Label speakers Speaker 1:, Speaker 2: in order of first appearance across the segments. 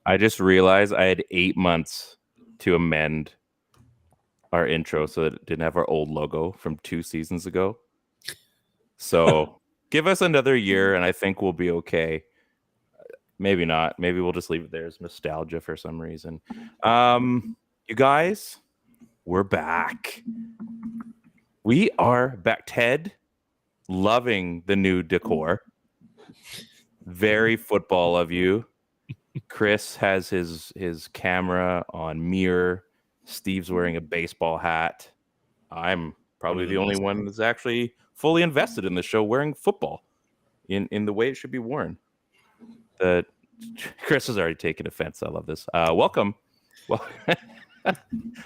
Speaker 1: I just realized I had 8 months to amend our intro so that it didn't have our old logo from 2 seasons ago. So give us another year and I think we'll be okay. Maybe not. Maybe we'll just leave it there as nostalgia for some reason. You guys, we're back. We are back. Ted, loving the new decor. Very football of you. Chris has his camera on mirror. Steve's wearing a baseball hat. I'm probably the only one that's actually fully invested in the show wearing football in the way it should be worn. Chris has already taken offense. I love this. Welcome.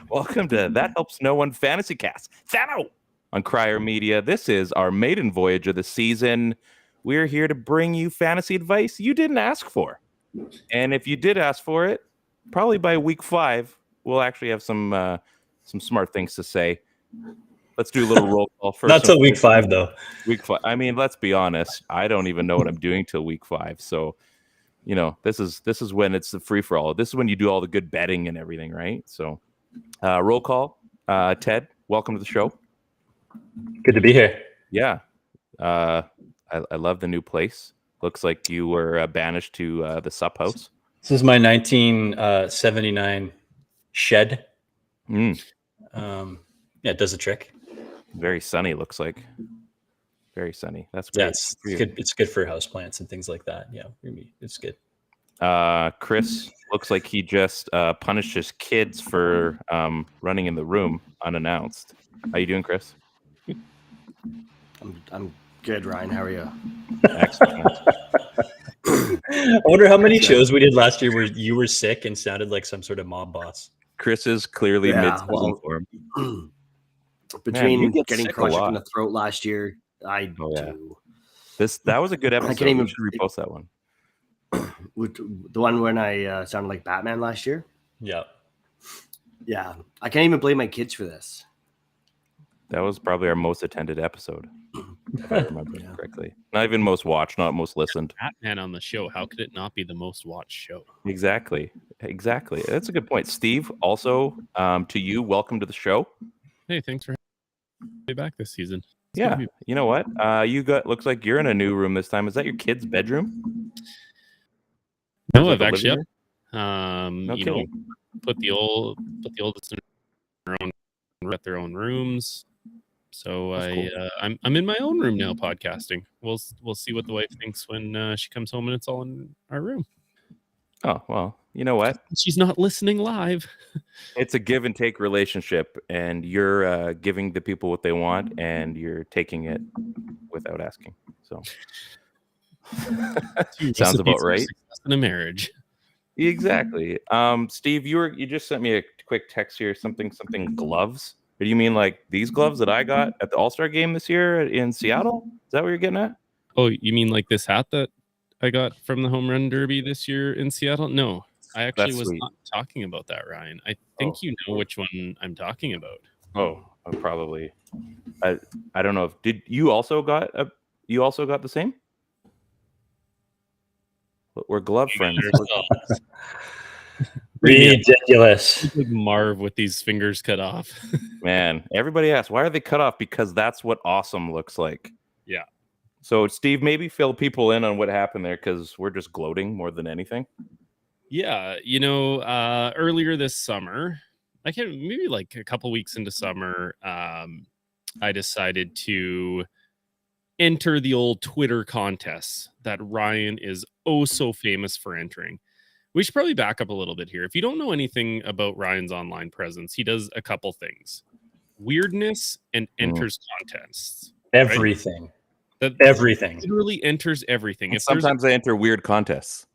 Speaker 1: Welcome to That Helps No One FantasyCast. Thno on Crier Media. This is our maiden voyage of the season. We're here to bring you fantasy advice you didn't ask for. And if you did ask for it, probably by week 5, we'll actually have some smart things to say. Let's do a little roll call first.
Speaker 2: Not till week 5, though.
Speaker 1: Week 5. I mean, let's be honest. I don't even know what I'm doing till week 5. So, you know, this is when it's the free for all. This is when you do all the good betting and everything, right? So, roll call. Ted, welcome to the show.
Speaker 2: Good to be here.
Speaker 1: Yeah, I love the new place. Looks like you were banished to the sup house.
Speaker 2: This is my 1979 shed. Yeah, it does the trick.
Speaker 1: Very sunny, looks like. Very sunny. That's great.
Speaker 2: Yeah, it's good. It's good for houseplants and things like that. Yeah, it's good.
Speaker 1: Chris looks like he just punished his kids for running in the room unannounced. How you doing, Chris?
Speaker 3: I'm good, Ryan. How are you?
Speaker 1: Excellent.
Speaker 2: I wonder how many shows we did last year where you were sick and sounded like some sort of mob boss.
Speaker 1: Chris is clearly mid-season form.
Speaker 3: Between getting crushed in the throat last year, that
Speaker 1: was a good episode.
Speaker 3: I can't even
Speaker 1: repost that one.
Speaker 3: The one when I sounded like Batman last year.
Speaker 2: Yeah.
Speaker 3: I can't even blame my kids for this.
Speaker 1: That was probably our most attended episode, if I remember correctly. Not even most watched, not most listened.
Speaker 4: Batman on the show. How could it not be the most watched show?
Speaker 1: Exactly. That's a good point. Steve, also to you, welcome to the show.
Speaker 4: Hey, thanks for having me back this season.
Speaker 1: Yeah, you know what? Looks like you're in a new room this time. Is that your kid's bedroom?
Speaker 4: No, I've actually put the oldest in their own rooms. So I'm in my own room now podcasting. We'll see what the wife thinks when she comes home and it's all in our room.
Speaker 1: Oh, well, you know what?
Speaker 4: She's not listening live.
Speaker 1: It's a give and take relationship, and you're giving the people what they want, and you're taking it without asking. So sounds about right.
Speaker 4: In a marriage.
Speaker 1: Exactly. Steve, you just sent me a quick text here. Something gloves. Or do you mean like these gloves that I got at the All-Star game this year in Seattle? Is that what you're getting at?
Speaker 4: Oh, you mean like this hat that I got from the Home Run Derby this year in Seattle? No, I actually was not talking about that, Ryan. I think you know which one I'm talking about.
Speaker 1: Oh, probably. I don't know. Did you also got the same? We're glove friends.
Speaker 2: Ridiculous.
Speaker 4: Like Marv with these fingers cut off.
Speaker 1: Man, everybody asks, why are they cut off? Because that's what awesome looks like.
Speaker 4: Yeah.
Speaker 1: So, Steve, maybe fill people in on what happened there, because we're just gloating more than anything.
Speaker 4: Yeah, earlier this summer, maybe like a couple weeks into summer, I decided to enter the old Twitter contests that Ryan is oh so famous for entering. We should probably back up a little bit here. If you don't know anything about Ryan's online presence, he does a couple things: weirdness and enters contests.
Speaker 2: Everything.
Speaker 4: Right?
Speaker 2: Everything.
Speaker 4: Literally enters everything.
Speaker 1: If sometimes I enter weird contests.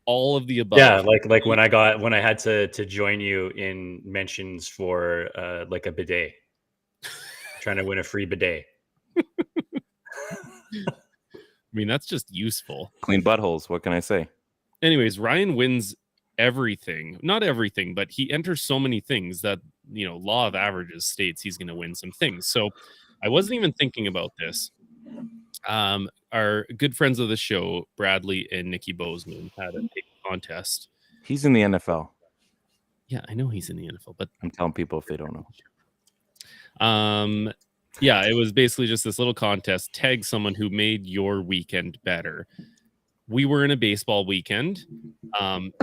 Speaker 4: All of the above.
Speaker 2: Yeah, like when I had to join you in mentions for like a bidet, trying to win a free bidet.
Speaker 4: I mean, that's just useful.
Speaker 1: Clean buttholes. What can I say?
Speaker 4: Anyways, Ryan wins everything. Not everything, but he enters so many things that, law of averages states he's going to win some things. So I wasn't even thinking about this. Our good friends of the show, Bradley and Nikki Bozeman, had a contest.
Speaker 1: He's in the NFL.
Speaker 4: Yeah, I know he's in the NFL, but
Speaker 1: I'm telling people if they don't know.
Speaker 4: Yeah, it was basically just this little contest. Tag someone who made your weekend better. We were in a baseball weekend.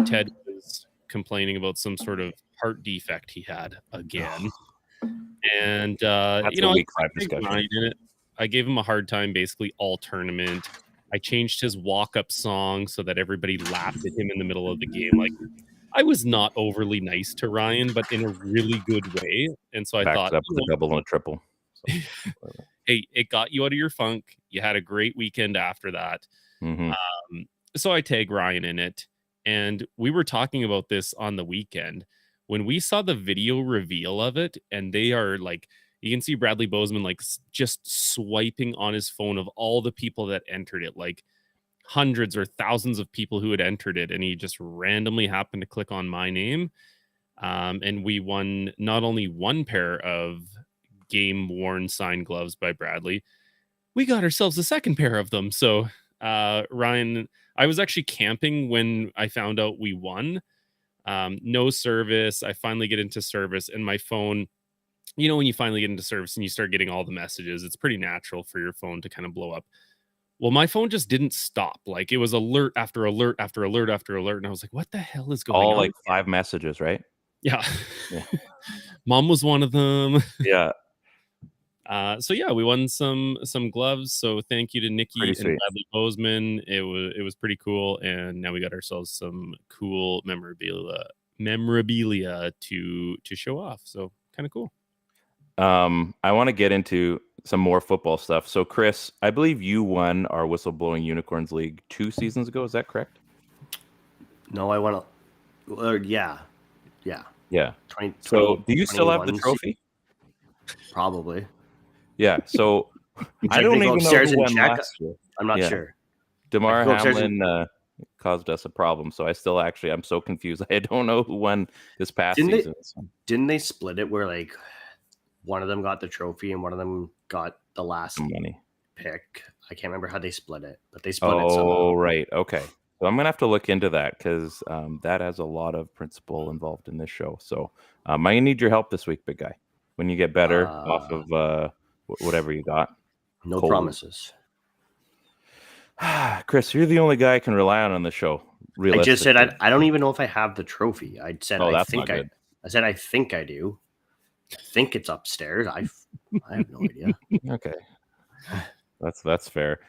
Speaker 4: Ted was complaining about some sort of heart defect he had again. And
Speaker 1: That's a week 5 discussion.
Speaker 4: I gave him a hard time basically all tournament. I changed his walk-up song so that everybody laughed at him in the middle of the game. Like, I was not overly nice to Ryan, but in a really good way. And so I
Speaker 1: Backs
Speaker 4: thought,
Speaker 1: up with a double and a triple. So,
Speaker 4: hey, it got you out of your funk. You had a great weekend after that. So I tag Ryan in it. And we were talking about this on the weekend when we saw the video reveal of it. And they are like, you can see Bradley Bozeman like just swiping on his phone of all the people that entered it, like hundreds or thousands of people who had entered it. And he just randomly happened to click on my name. And we won not only one pair of game worn signed gloves by Bradley, we got ourselves a second pair of them. So Ryan, I was actually camping when I found out we won. No service. I finally get into service and my phone, you know, when you finally get into service and you start getting all the messages, it's pretty natural for your phone to kind of blow up. Well, my phone just didn't stop. Like it was alert after alert after alert after alert. And I was like, what the hell is going on?
Speaker 1: All like 5 messages, right?
Speaker 4: Yeah. Mom was one of them.
Speaker 1: Yeah.
Speaker 4: So yeah, we won some gloves. So thank you to Nikki and Bradley Bozeman. It was pretty cool. And now we got ourselves some cool memorabilia to show off. So kind of cool.
Speaker 1: I want to get into some more football stuff. So, Chris, I believe you won our Whistleblowing Unicorns League 2 seasons ago. Is that correct?
Speaker 3: No, I won. Yeah.
Speaker 1: 20, so, do you still have the trophy?
Speaker 3: Probably.
Speaker 1: Yeah. So, I don't even know who won last year.
Speaker 3: I'm not sure.
Speaker 1: DeMar Hamlin caused us a problem. So, I'm so confused. I don't know who won this past season.
Speaker 3: Didn't they split it where like one of them got the trophy and one of them got the last
Speaker 1: money
Speaker 3: pick? I can't remember how they split it, but they split it somehow.
Speaker 1: Oh, right. Okay. So I'm going to have to look into that because that has a lot of principle involved in this show. So I need your help this week, big guy, when you get better off of whatever you got.
Speaker 3: No promises.
Speaker 1: Chris, you're the only guy I can rely on the show.
Speaker 3: I just said I don't even know if I have the trophy. I said I think I do. I think it's upstairs. I have no idea.
Speaker 1: Okay. That's fair.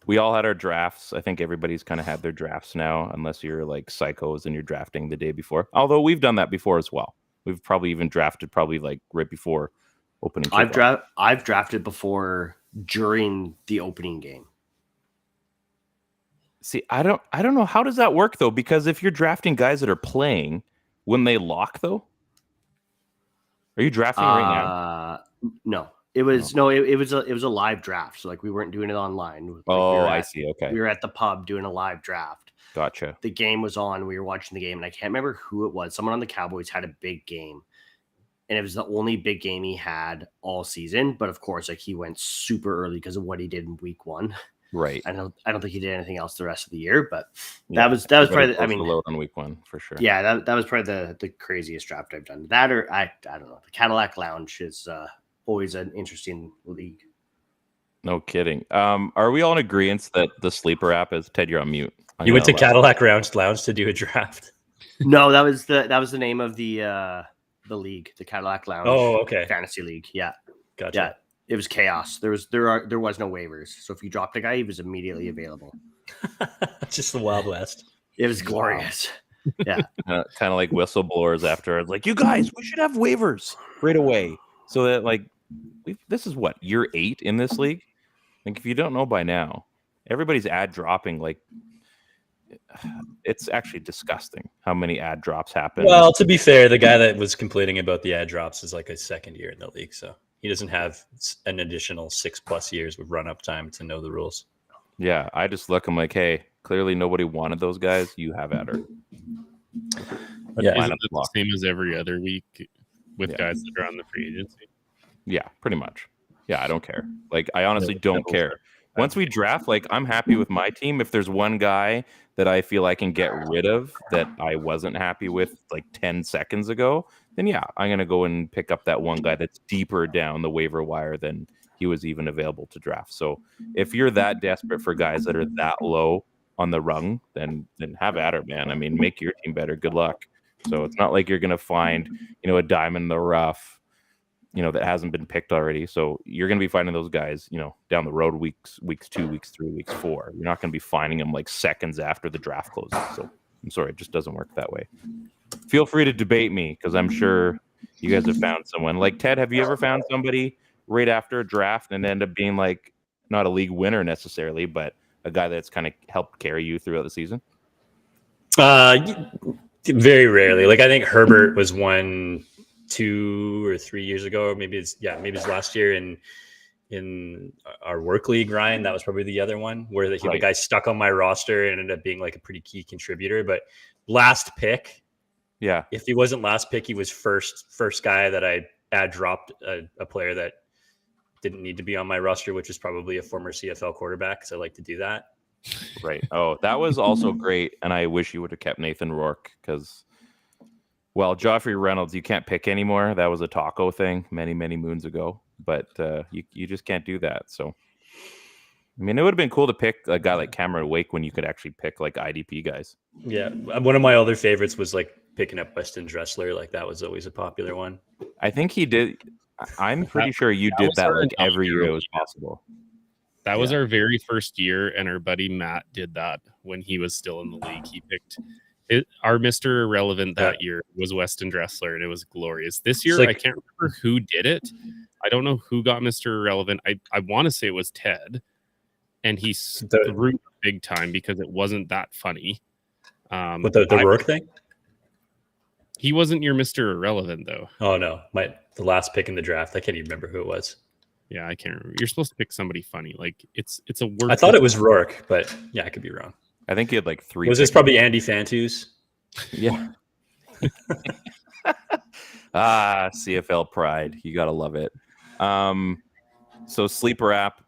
Speaker 1: We all had our drafts. I think everybody's kind of had their drafts now, unless you're like psychos and you're drafting the day before. Although we've done that before as well. We've probably even drafted like right before opening.
Speaker 3: I've drafted before during the opening game.
Speaker 1: See, I don't know, how does that work though? Because if you're drafting guys that are playing, when they lock though, are you drafting right now?
Speaker 3: No. It was it was a live draft. So like we weren't doing it online.
Speaker 1: I see. Okay.
Speaker 3: We were at the pub doing a live draft.
Speaker 1: Gotcha.
Speaker 3: The game was on. We were watching the game, and I can't remember who it was. Someone on the Cowboys had a big game, and it was the only big game he had all season. But of course, like he went super early because of what he did in week 1.
Speaker 1: Right.
Speaker 3: I don't think he did anything else the rest of the year. But that was probably
Speaker 1: the load on week 1 for sure.
Speaker 3: Yeah, that was probably the craziest draft I've done. That or I don't know. The Cadillac Lounge is always an interesting league.
Speaker 1: No kidding. Are we all in agreement that the sleeper app is Ted? You're on mute.
Speaker 2: You went to Cadillac Lounge to do a draft.
Speaker 3: No, that was the name of the league, the Cadillac Lounge.
Speaker 2: Oh, okay.
Speaker 3: Fantasy League. Yeah,
Speaker 2: gotcha.
Speaker 3: Yeah, it was chaos. There was no waivers, so if you dropped a guy, he was immediately available.
Speaker 2: Just the Wild West.
Speaker 3: It was glorious. Yeah,
Speaker 1: kind of like whistleblowers after, like, you guys, we should have waivers right away, so that like this is what, year 8 in this league. Like, if you don't know by now, everybody's ad dropping. Like, it's actually disgusting how many ad drops happen.
Speaker 2: Well, to be fair, the guy that was complaining about the ad drops is like a second year in the league, so he doesn't have an additional 6+ years with run up time to know the rules.
Speaker 1: Yeah, I just look, I'm like, hey, clearly nobody wanted those guys. You have adder.
Speaker 4: Yeah, isn't it the same as every other week with guys that are on the free agency?
Speaker 1: Yeah, pretty much. Yeah, I don't care. Like, I honestly don't care. once we draft, like I'm happy with my team. If there's one guy that I feel I can get rid of that I wasn't happy with like 10 seconds ago, then yeah, I'm gonna go and pick up that one guy that's deeper down the waiver wire than he was even available to draft. So if you're that desperate for guys that are that low on the rung, then have at her, man. I mean, make your team better. Good luck. So it's not like you're gonna find, a diamond in the rough, that hasn't been picked already. So you're going to be finding those guys, down the road, weeks 2, weeks 3, weeks 4. You're not going to be finding them like seconds after the draft closes. So I'm sorry, it just doesn't work that way. Feel free to debate me because I'm sure you guys have found someone. Like Ted, have you ever found somebody right after a draft and end up being like not a league winner necessarily, but a guy that's kind of helped carry you throughout the season?
Speaker 2: Very rarely. Like I think Herbert was one 2 or 3 years ago, or maybe it's last year in our work league, Ryan. That was probably the other one where the guy stuck on my roster and ended up being like a pretty key contributor. But last pick, yeah, if he wasn't last pick, he was first guy that I had dropped a player that didn't need to be on my roster, which is probably a former CFL quarterback, because I like to do that.
Speaker 1: Right. Oh, that was also great, and I wish you would have kept Nathan Rourke because. Well, Joffrey Reynolds, you can't pick anymore. That was a taco thing many, many moons ago. But you just can't do that. So, I mean, it would have been cool to pick a guy like Cameron Wake when you could actually pick like IDP guys.
Speaker 2: Yeah. One of my other favorites was like picking up Weston Dressler. Like that was always a popular one.
Speaker 1: I think he did. I'm pretty sure you did that like every year it was possible.
Speaker 4: That was our very first year. And our buddy Matt did that when he was still in the league. He picked... our Mr. Irrelevant that year was Weston Dressler, and it was glorious. This year, I can't remember who did it. I don't know who got Mr. Irrelevant. I want to say it was Ted, and he threw big time because it wasn't that funny.
Speaker 2: With the Rourke thing?
Speaker 4: He wasn't your Mr. Irrelevant, though.
Speaker 2: Oh, no. The last pick in the draft. I can't even remember who it was.
Speaker 4: Yeah, I can't remember. You're supposed to pick somebody funny. Like, it's a word.
Speaker 2: I thought it was Rourke, but yeah, I could be wrong.
Speaker 1: I think he had like 3.
Speaker 2: Was this probably Andy Fantus?
Speaker 1: Yeah. CFL pride. You gotta love it. So Sleeper app.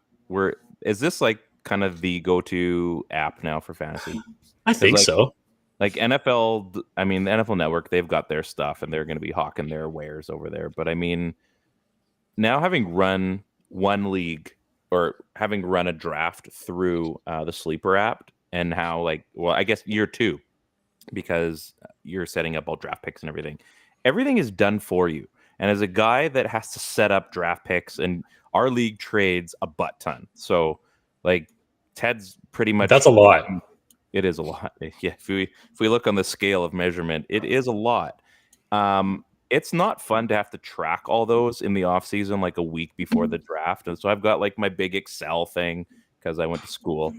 Speaker 1: Is this like kind of the go-to app now for fantasy?
Speaker 2: I think so.
Speaker 1: Like NFL. I mean, the NFL Network. They've got their stuff, and they're going to be hawking their wares over there. But I mean, now having run one league or having run a draft through the Sleeper app. And how I guess year 2, because you're setting up all draft picks and everything. Everything is done for you. And as a guy that has to set up draft picks, and our league trades a butt ton. So like Ted's pretty much.
Speaker 2: That's a lot.
Speaker 1: It is a lot. Yeah. If we look on the scale of measurement, it is a lot. It's not fun to have to track all those in the off season, like a week before the draft. And so I've got like my big Excel thing because I went to school.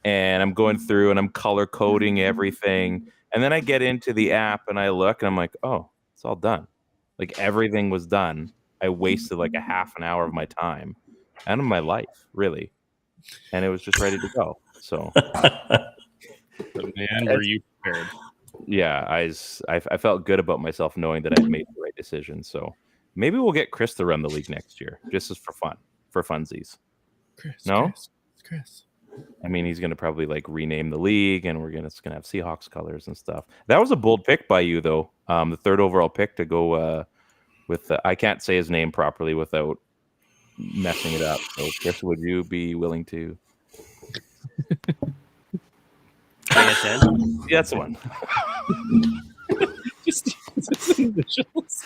Speaker 1: And I'm going through and I'm color coding everything. And then I get into the app and I look and I'm like, oh, it's all done. Like everything was done. I wasted like a half an hour of my time and of my life, really. And it was just ready to go. So,
Speaker 4: man, were you prepared?
Speaker 1: Yeah, I felt good about myself knowing that I'd made the right decision. So maybe we'll get Chris to run the league next year, just as for funsies.
Speaker 4: Chris.
Speaker 1: I mean, he's going to probably like rename the league, and it's going to have Seahawks colors and stuff. That was a bold pick by you, though. The 3rd overall pick to go with. I can't say his name properly without messing it up. So, Chris, would you be willing to?
Speaker 3: JSN?
Speaker 1: Yeah, that's the one.
Speaker 4: Just initials.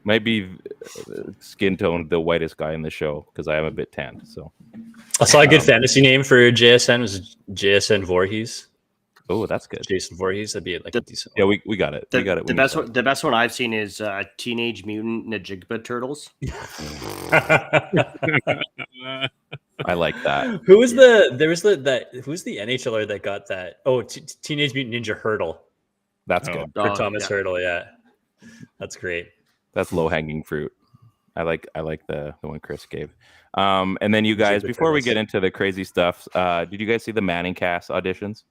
Speaker 1: Might be skin tone the whitest guy in the show because I am a bit tanned. So
Speaker 2: I saw a good fantasy name for JSN was JSN Voorhees.
Speaker 1: Oh, that's good.
Speaker 2: Jason Voorhees. That'd be like a decent.
Speaker 1: Yeah, we got it. We got it.
Speaker 3: The best one I've seen is Teenage Mutant Ninja Turtles.
Speaker 1: I like that.
Speaker 2: Who's the NHLer that got that? Oh, Teenage Mutant Ninja Hurdle.
Speaker 1: That's good.
Speaker 2: For Thomas Hurdle, yeah. That's great.
Speaker 1: That's low hanging fruit. I like the one Chris gave. And then you guys, before we get into the crazy stuff, did you guys see the Manning cast auditions?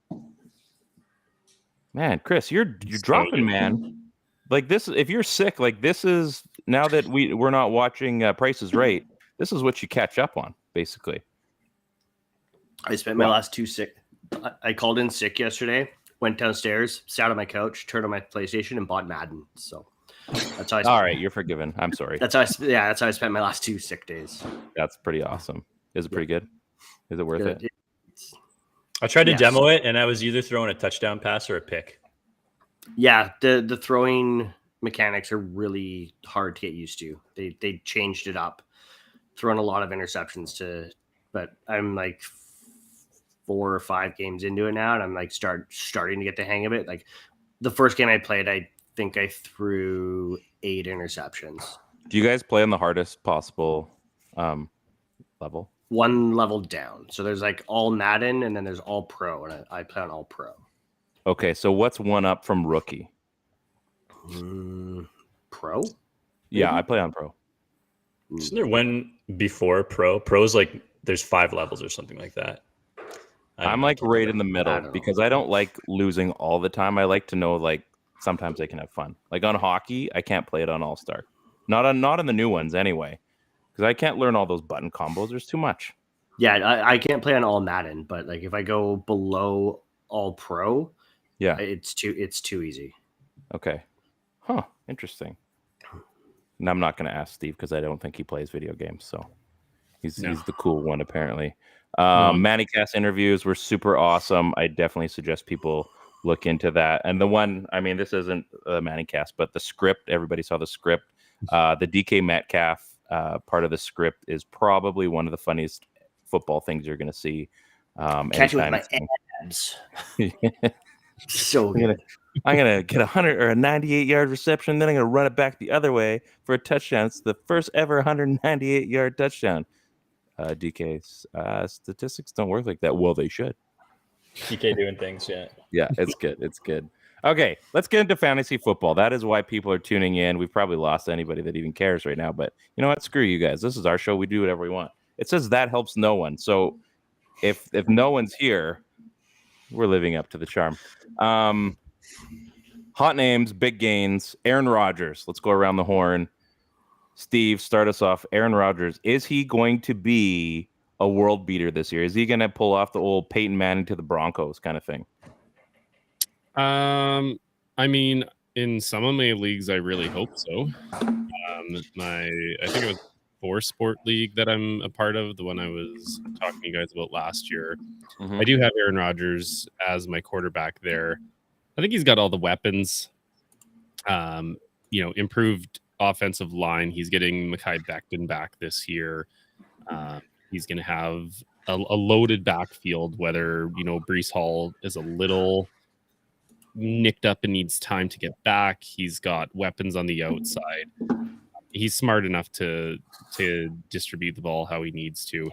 Speaker 1: Man, Chris, you're dropping, man. Like this, if you're sick, like this is now that we're not watching Price is Right. This is what you catch up on, basically.
Speaker 3: I spent my last 2 sick. I called in sick yesterday, went downstairs, sat on my couch, turned on my PlayStation, and bought Madden. So that's how I spent.
Speaker 1: All right, you're forgiven. I'm sorry.
Speaker 3: That's how I spent my last 2 sick days.
Speaker 1: That's pretty awesome. Is it pretty good? Is it worth it?
Speaker 2: I tried to demo it, and I was either throwing a touchdown pass or a pick.
Speaker 3: Yeah, the throwing mechanics are really hard to get used to. They changed it up, throwing a lot of interceptions but I'm like 4 or 5 games into it now, and I'm like starting to get the hang of it. Like the first game I played, I think I threw 8 interceptions.
Speaker 1: Do you guys play on the hardest possible level?
Speaker 3: One level down. So there's like all Madden, and then there's all pro, and I play on all pro.
Speaker 1: Okay, so what's one up from rookie?
Speaker 3: Pro?
Speaker 1: Yeah, I play on pro.
Speaker 2: Isn't there one before pro? Pro's like there's 5 levels or something like that.
Speaker 1: I'm like right in the middle because I don't like losing all the time. I like to know like sometimes I can have fun. Like on hockey, I can't play it on All-Star. Not on the new ones anyway. Because I can't learn all those button combos. There's too much.
Speaker 3: Yeah, I can't play on all Madden, but like if I go below all pro,
Speaker 1: yeah,
Speaker 3: it's too easy.
Speaker 1: Okay. Huh. Interesting. And I'm not going to ask Steve because I don't think he plays video games. So he's the cool one apparently. FantasyCast interviews were super awesome. I definitely suggest people look into that. And the one, I mean, this isn't a FantasyCast, but the script, everybody saw the script. The DK Metcalf part of the script is probably one of the funniest football things you're going to see.
Speaker 3: Catch it with my abs. So good.
Speaker 1: I'm gonna get 100 or a 98-yard reception, then I'm gonna run it back the other way for a touchdown. It's the first ever 198-yard touchdown. DK's statistics don't work like that. Well, they should.
Speaker 2: DK doing things, yeah.
Speaker 1: Yeah, it's good. It's good. Okay, let's get into fantasy football. That is why people are tuning in. We've probably lost anybody that even cares right now, but you know what? Screw you guys. This is our show. We do whatever we want. It says that helps no one. So if no one's here, we're living up to the charm. Hot names, big gains. Aaron Rodgers. Let's go around the horn. Steve, start us off. Aaron Rodgers, is he going to be a world beater this year? Is he going to pull off the old Peyton Manning to the Broncos kind of thing?
Speaker 4: I mean, in some of my leagues, I really hope so. I think it was 4-sport league that I'm a part of, the one I was talking to you guys about last year. I do have Aaron Rodgers as my quarterback there. I think he's got all the weapons. Improved offensive line. He's getting Mekhi Becton back this year. He's going to have a loaded backfield, whether, Breece Hall is a little nicked up and needs time to get back. He's got weapons on the outside. He's smart enough to distribute the ball how he needs to.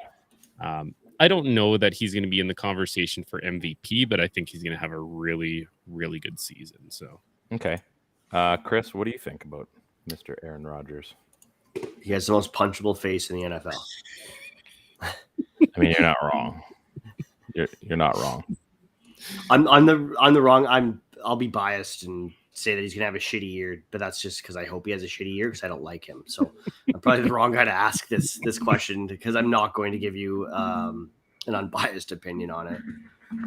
Speaker 4: I don't know that he's going to be in the conversation for MVP, but I think he's going to have a really, really good season. So,
Speaker 1: okay. Chris, what do you think about Mr. Aaron Rodgers?
Speaker 3: He has the most punchable face in the NFL.
Speaker 1: I mean, you're not wrong. You're not wrong.
Speaker 3: I'm the wrong. I'll be biased and say that he's gonna have a shitty year, but that's just because I hope he has a shitty year because I don't like him. So I'm probably the wrong guy to ask this question because I'm not going to give you an unbiased opinion on it.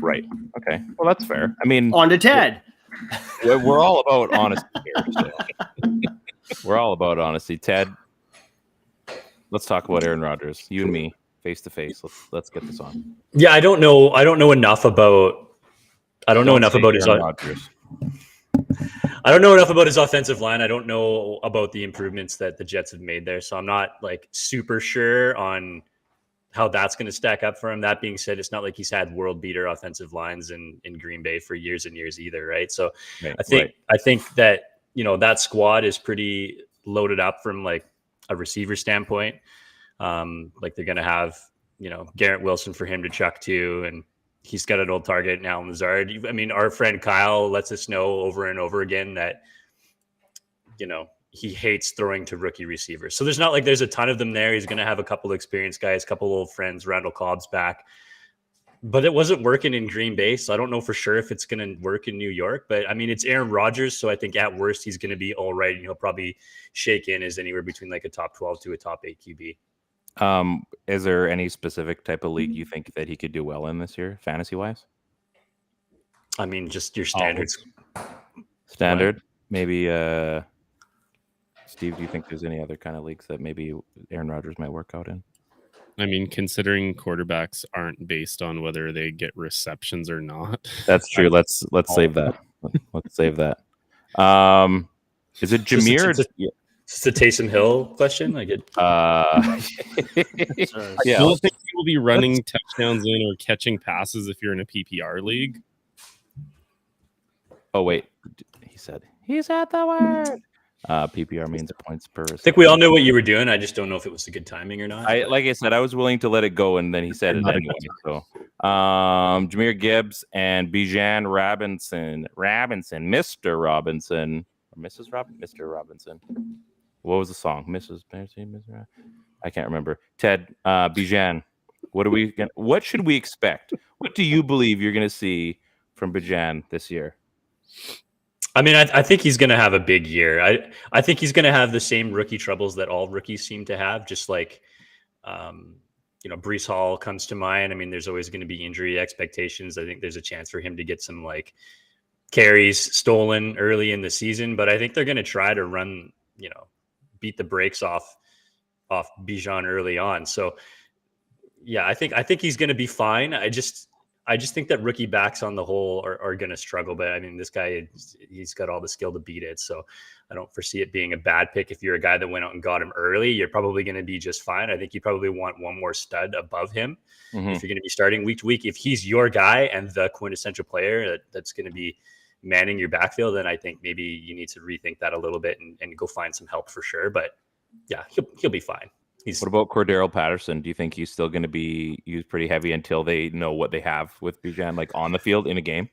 Speaker 1: Right. Okay. Well, that's fair. I mean,
Speaker 3: on to Ted.
Speaker 1: We're all about honesty here. So. We're all about honesty. Ted, let's talk about Aaron Rodgers. You and me, face to face. Let's get this on.
Speaker 2: Yeah, I don't know enough about. I don't know enough about his.
Speaker 1: Rodgers.
Speaker 2: I don't know enough about his offensive line. I don't know about the improvements that the Jets have made there, so I'm not like super sure on how that's going to stack up for him. That being said, it's not like he's had world beater offensive lines in Green Bay for years and years either, right? So right, I think that that squad is pretty loaded up from like a receiver standpoint. Like they're going to have Garrett Wilson for him to chuck to, and he's got an old target now, Lazard. I mean, our friend Kyle lets us know over and over again that, he hates throwing to rookie receivers. So there's not like there's a ton of them there. He's going to have a couple of experienced guys, a couple old friends. Randall Cobb's back. But it wasn't working in Green Bay, so I don't know for sure if it's going to work in New York. But, I mean, it's Aaron Rodgers, so I think at worst he's going to be all right, and he'll probably shake in as anywhere between like a top 12 to a top 8 QB.
Speaker 1: Is there any specific type of league you think that he could do well in this year, fantasy wise?
Speaker 2: I mean, just your standards.
Speaker 1: Standard, maybe. Steve, do you think there's any other kind of leagues that maybe Aaron Rodgers might work out in?
Speaker 4: I mean, considering quarterbacks aren't based on whether they get receptions or not.
Speaker 1: That's true. Let's save that. Let's save that. Is it Jameer?
Speaker 2: It's a Taysom Hill question. I get.
Speaker 1: Yeah.
Speaker 4: Do you think you will be running touchdowns in or catching passes if you're in a PPR league?
Speaker 1: Oh wait, he said the word. PPR means points per.
Speaker 2: I think we all knew what you were doing. I just don't know if it was a good timing or not.
Speaker 1: Like I said, I was willing to let it go, and then he said it anyway. So, Jameer Gibbs and Bijan Robinson, Mr. Robinson, or Mrs. Mr. Robinson. What was the song? Mrs. I can't remember. Ted, Bijan. What should we expect? What do you believe you're going to see from Bijan this year?
Speaker 2: I mean, I think he's going to have a big year. I think he's going to have the same rookie troubles that all rookies seem to have. Just like, Breece Hall comes to mind. I mean, there's always going to be injury expectations. I think there's a chance for him to get some like carries stolen early in the season, but I think they're going to try to run, beat the brakes off Bijan early on. So yeah, I think he's going to be fine. I just think that rookie backs on the whole are going to struggle. But I mean, this guy, he's got all the skill to beat it. So I don't foresee it being a bad pick. If you're a guy that went out and got him early, you're probably going to be just fine. I think you probably want one more stud above him. Mm-hmm. If you're going to be starting week to week. If he's your guy and the quintessential player that's going to be manning your backfield, then I think maybe you need to rethink that a little bit and go find some help for sure. But yeah, he'll be fine.
Speaker 1: What about Cordarrelle Patterson? Do you think he's still going to be used pretty heavy until they know what they have with Bijan, like on the field in a game?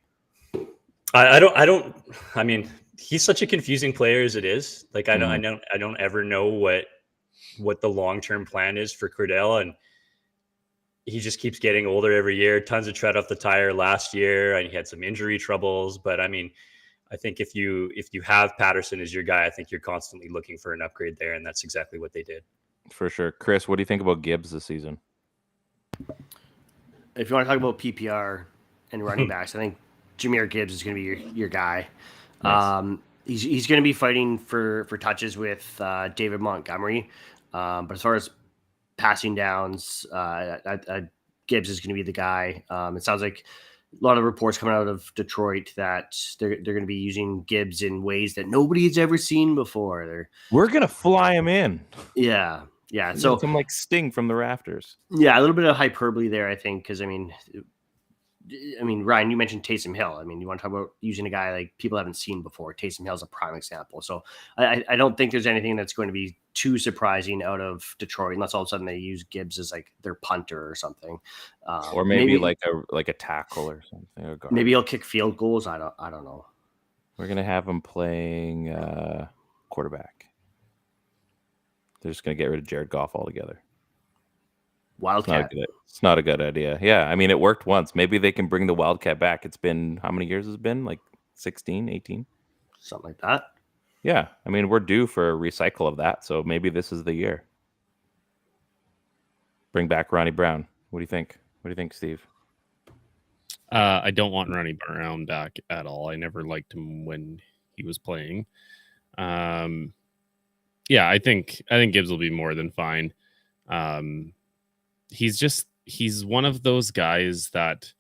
Speaker 2: I mean, he's such a confusing player as it is. Like I don't ever know what the long-term plan is for Cordarrelle, and he just keeps getting older every year. Tons of tread off the tire last year, and he had some injury troubles. But I mean, I think if you have Patterson as your guy, I think you're constantly looking for an upgrade there, and that's exactly what they did.
Speaker 1: For sure. Chris, what do you think about Gibbs this season?
Speaker 3: If you want to talk about PPR and running backs, I think Jameer Gibbs is going to be your guy. Nice. He's going to be fighting for touches with David Montgomery. But as far as passing downs, Gibbs is going to be the guy. It sounds like a lot of reports coming out of Detroit that they're going to be using Gibbs in ways that nobody's ever seen before.
Speaker 1: We're going to fly him in.
Speaker 3: Yeah. So
Speaker 1: some like sting from the rafters.
Speaker 3: Yeah, a little bit of hyperbole there, I think, because I mean, Ryan, you mentioned Taysom Hill. I mean, you want to talk about using a guy like people haven't seen before. Taysom Hill is a prime example. So I don't think there's anything that's going to be too surprising out of Detroit, unless all of a sudden they use Gibbs as like their punter or something,
Speaker 1: or maybe like a tackle or something. Or
Speaker 3: maybe he'll kick field goals. I don't know.
Speaker 1: We're gonna have him playing quarterback. They're just going to get rid of Jared Goff altogether.
Speaker 3: Wildcat.
Speaker 1: It's not a good idea. Yeah, I mean, it worked once. Maybe they can bring the Wildcat back. It's been, how many years has it been? Like 16, 18?
Speaker 3: Something like that.
Speaker 1: Yeah, I mean, we're due for a recycle of that, so maybe this is the year. Bring back Ronnie Brown. What do you think? What do you think, Steve?
Speaker 4: I don't want Ronnie Brown back at all. I never liked him when he was playing. Yeah, I think Gibbs will be more than fine. He's one of those guys that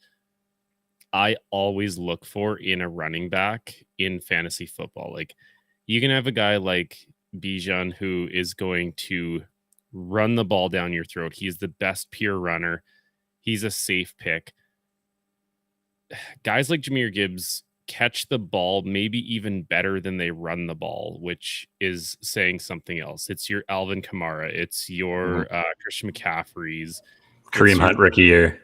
Speaker 4: I always look for in a running back in fantasy football. Like, you can have a guy like Bijan who is going to run the ball down your throat. He's the best pure runner. He's a safe pick. Guys like Jameer Gibbs catch the ball maybe even better than they run the ball, which is saying something else. It's your Alvin Kamara. It's your Christian McCaffrey's.
Speaker 2: Kareem Hunt rookie year.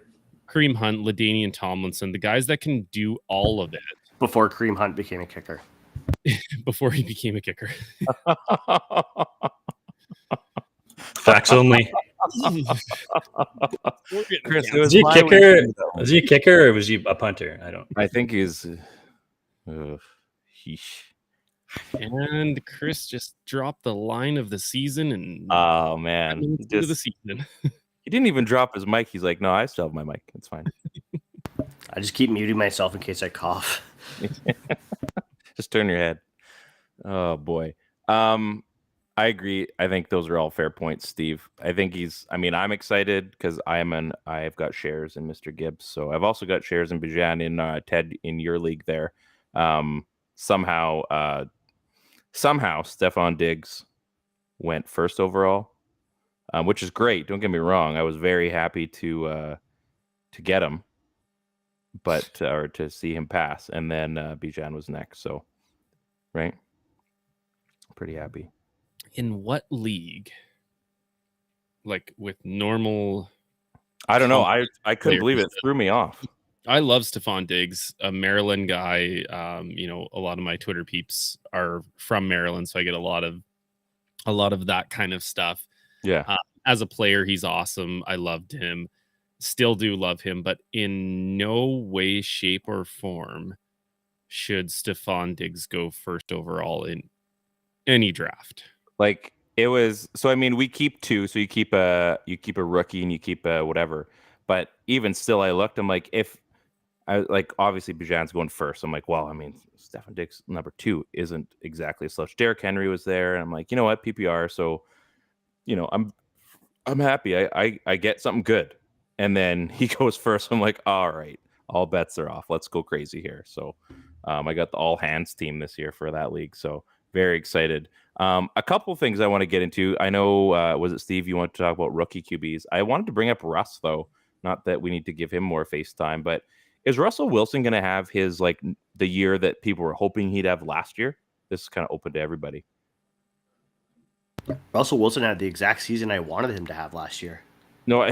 Speaker 4: Kareem Hunt, LaDainian Tomlinson, the guys that can do all of it.
Speaker 3: Before Kareem Hunt became a kicker.
Speaker 4: Before he became a kicker.
Speaker 2: Facts only.
Speaker 1: Chris,
Speaker 2: was he a kicker? Was he a kicker or was he a punter? I think
Speaker 1: he's
Speaker 4: And Chris just dropped the line of the season and
Speaker 1: Oh man,
Speaker 4: into the season.
Speaker 1: he didn't even drop his mic. He's like, no, I still have my mic. It's fine.
Speaker 3: I just keep muting myself in case I cough.
Speaker 1: Just turn your head. Oh boy. I agree. I think those are all fair points, Steve. I think I'm excited because I've got shares in Mr. Gibbs. So I've also got shares in Bijan in Ted in your league there. Somehow Stephon Diggs went first overall, which is great. Don't get me wrong. I was very happy to get him, or to see him pass. And then Bijan was next. So, right. Pretty happy.
Speaker 4: In what league? Like with normal.
Speaker 1: I don't know. I couldn't believe it. It threw me off.
Speaker 4: I love Stephon Diggs, a Maryland guy. A lot of my Twitter peeps are from Maryland, so I get a lot of that kind of stuff.
Speaker 1: Yeah.
Speaker 4: As a player, he's awesome. I loved him. Still do love him, but in no way, shape, or form should Stephon Diggs go first overall in any draft.
Speaker 1: Like it was. So I mean, we keep two. So you keep a rookie and you keep a whatever. But even still, I looked. I'm like, if I like, obviously Bijan's going first. I'm like, well, I mean, Stephon Diggs number 2 isn't exactly a slouch. Derrick Henry was there, and I'm like, you know what, PPR. So, I'm happy. I get something good. And then he goes first. I'm like, all right, all bets are off. Let's go crazy here. So I got the all hands team this year for that league. So very excited. A couple things I want to get into. I know, was it Steve, you want to talk about rookie QBs? I wanted to bring up Russ, though. Not that we need to give him more face time, but is Russell Wilson going to have his, like, the year that people were hoping he'd have last year? This is kind of open to everybody.
Speaker 3: Russell Wilson had the exact season I wanted him to have last year.
Speaker 1: No,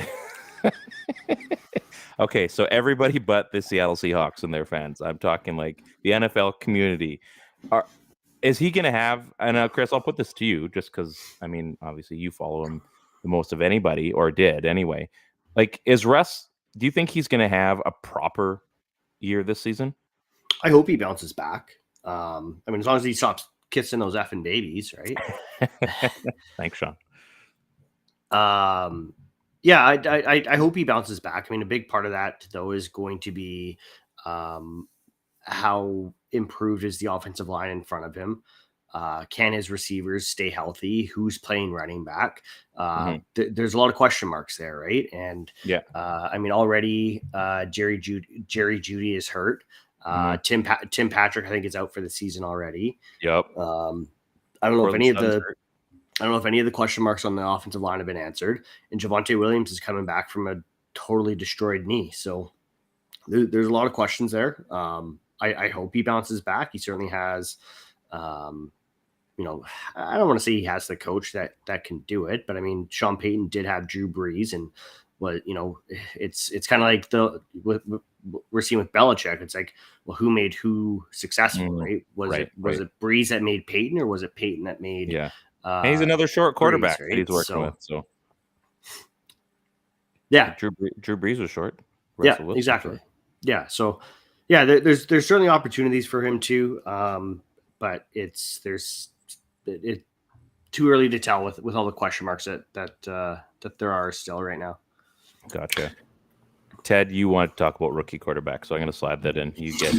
Speaker 1: okay, so everybody but the Seattle Seahawks and their fans. I'm talking like the NFL community. Is he going to have? And Chris, I'll put this to you, just because I mean, obviously, you follow him the most of anybody, or did anyway. Like, is Russ? Do you think he's going to have a proper year this season?
Speaker 3: I hope he bounces back. I mean, as long as he stops kissing those effing babies, right?
Speaker 1: Thanks, Sean.
Speaker 3: Yeah, I hope he bounces back. I mean, a big part of that, though, is going to be how improved is the offensive line in front of him. Can his receivers stay healthy? Who's playing running back? There's a lot of question marks there, right? And
Speaker 1: yeah,
Speaker 3: I mean, already Jerry Jeudy is hurt. Tim Patrick, I think, is out for the season already.
Speaker 1: Yep.
Speaker 3: I don't know if any of the question marks on the offensive line have been answered. And Javonte Williams is coming back from a totally destroyed knee. So there's a lot of questions there. I hope he bounces back. He certainly has, I don't want to say he has the coach that can do it, but I mean, Sean Payton did have Drew Brees, and it's kind of like we're seeing with Belichick. It's like, well, who made who successful, right? Was it Brees that made Payton, or was it Payton that made?
Speaker 1: Yeah. And he's another short quarterback
Speaker 3: Brees, right?
Speaker 1: that he's working with. So
Speaker 3: yeah,
Speaker 1: Drew Brees was short.
Speaker 3: Russell Wilson exactly. Short. Yeah. So yeah, there's certainly opportunities for him too. But it's too early to tell with all the question marks that there are still right now.
Speaker 1: Gotcha. Ted, you want to talk about rookie quarterback, so I'm going to slide that in. You get.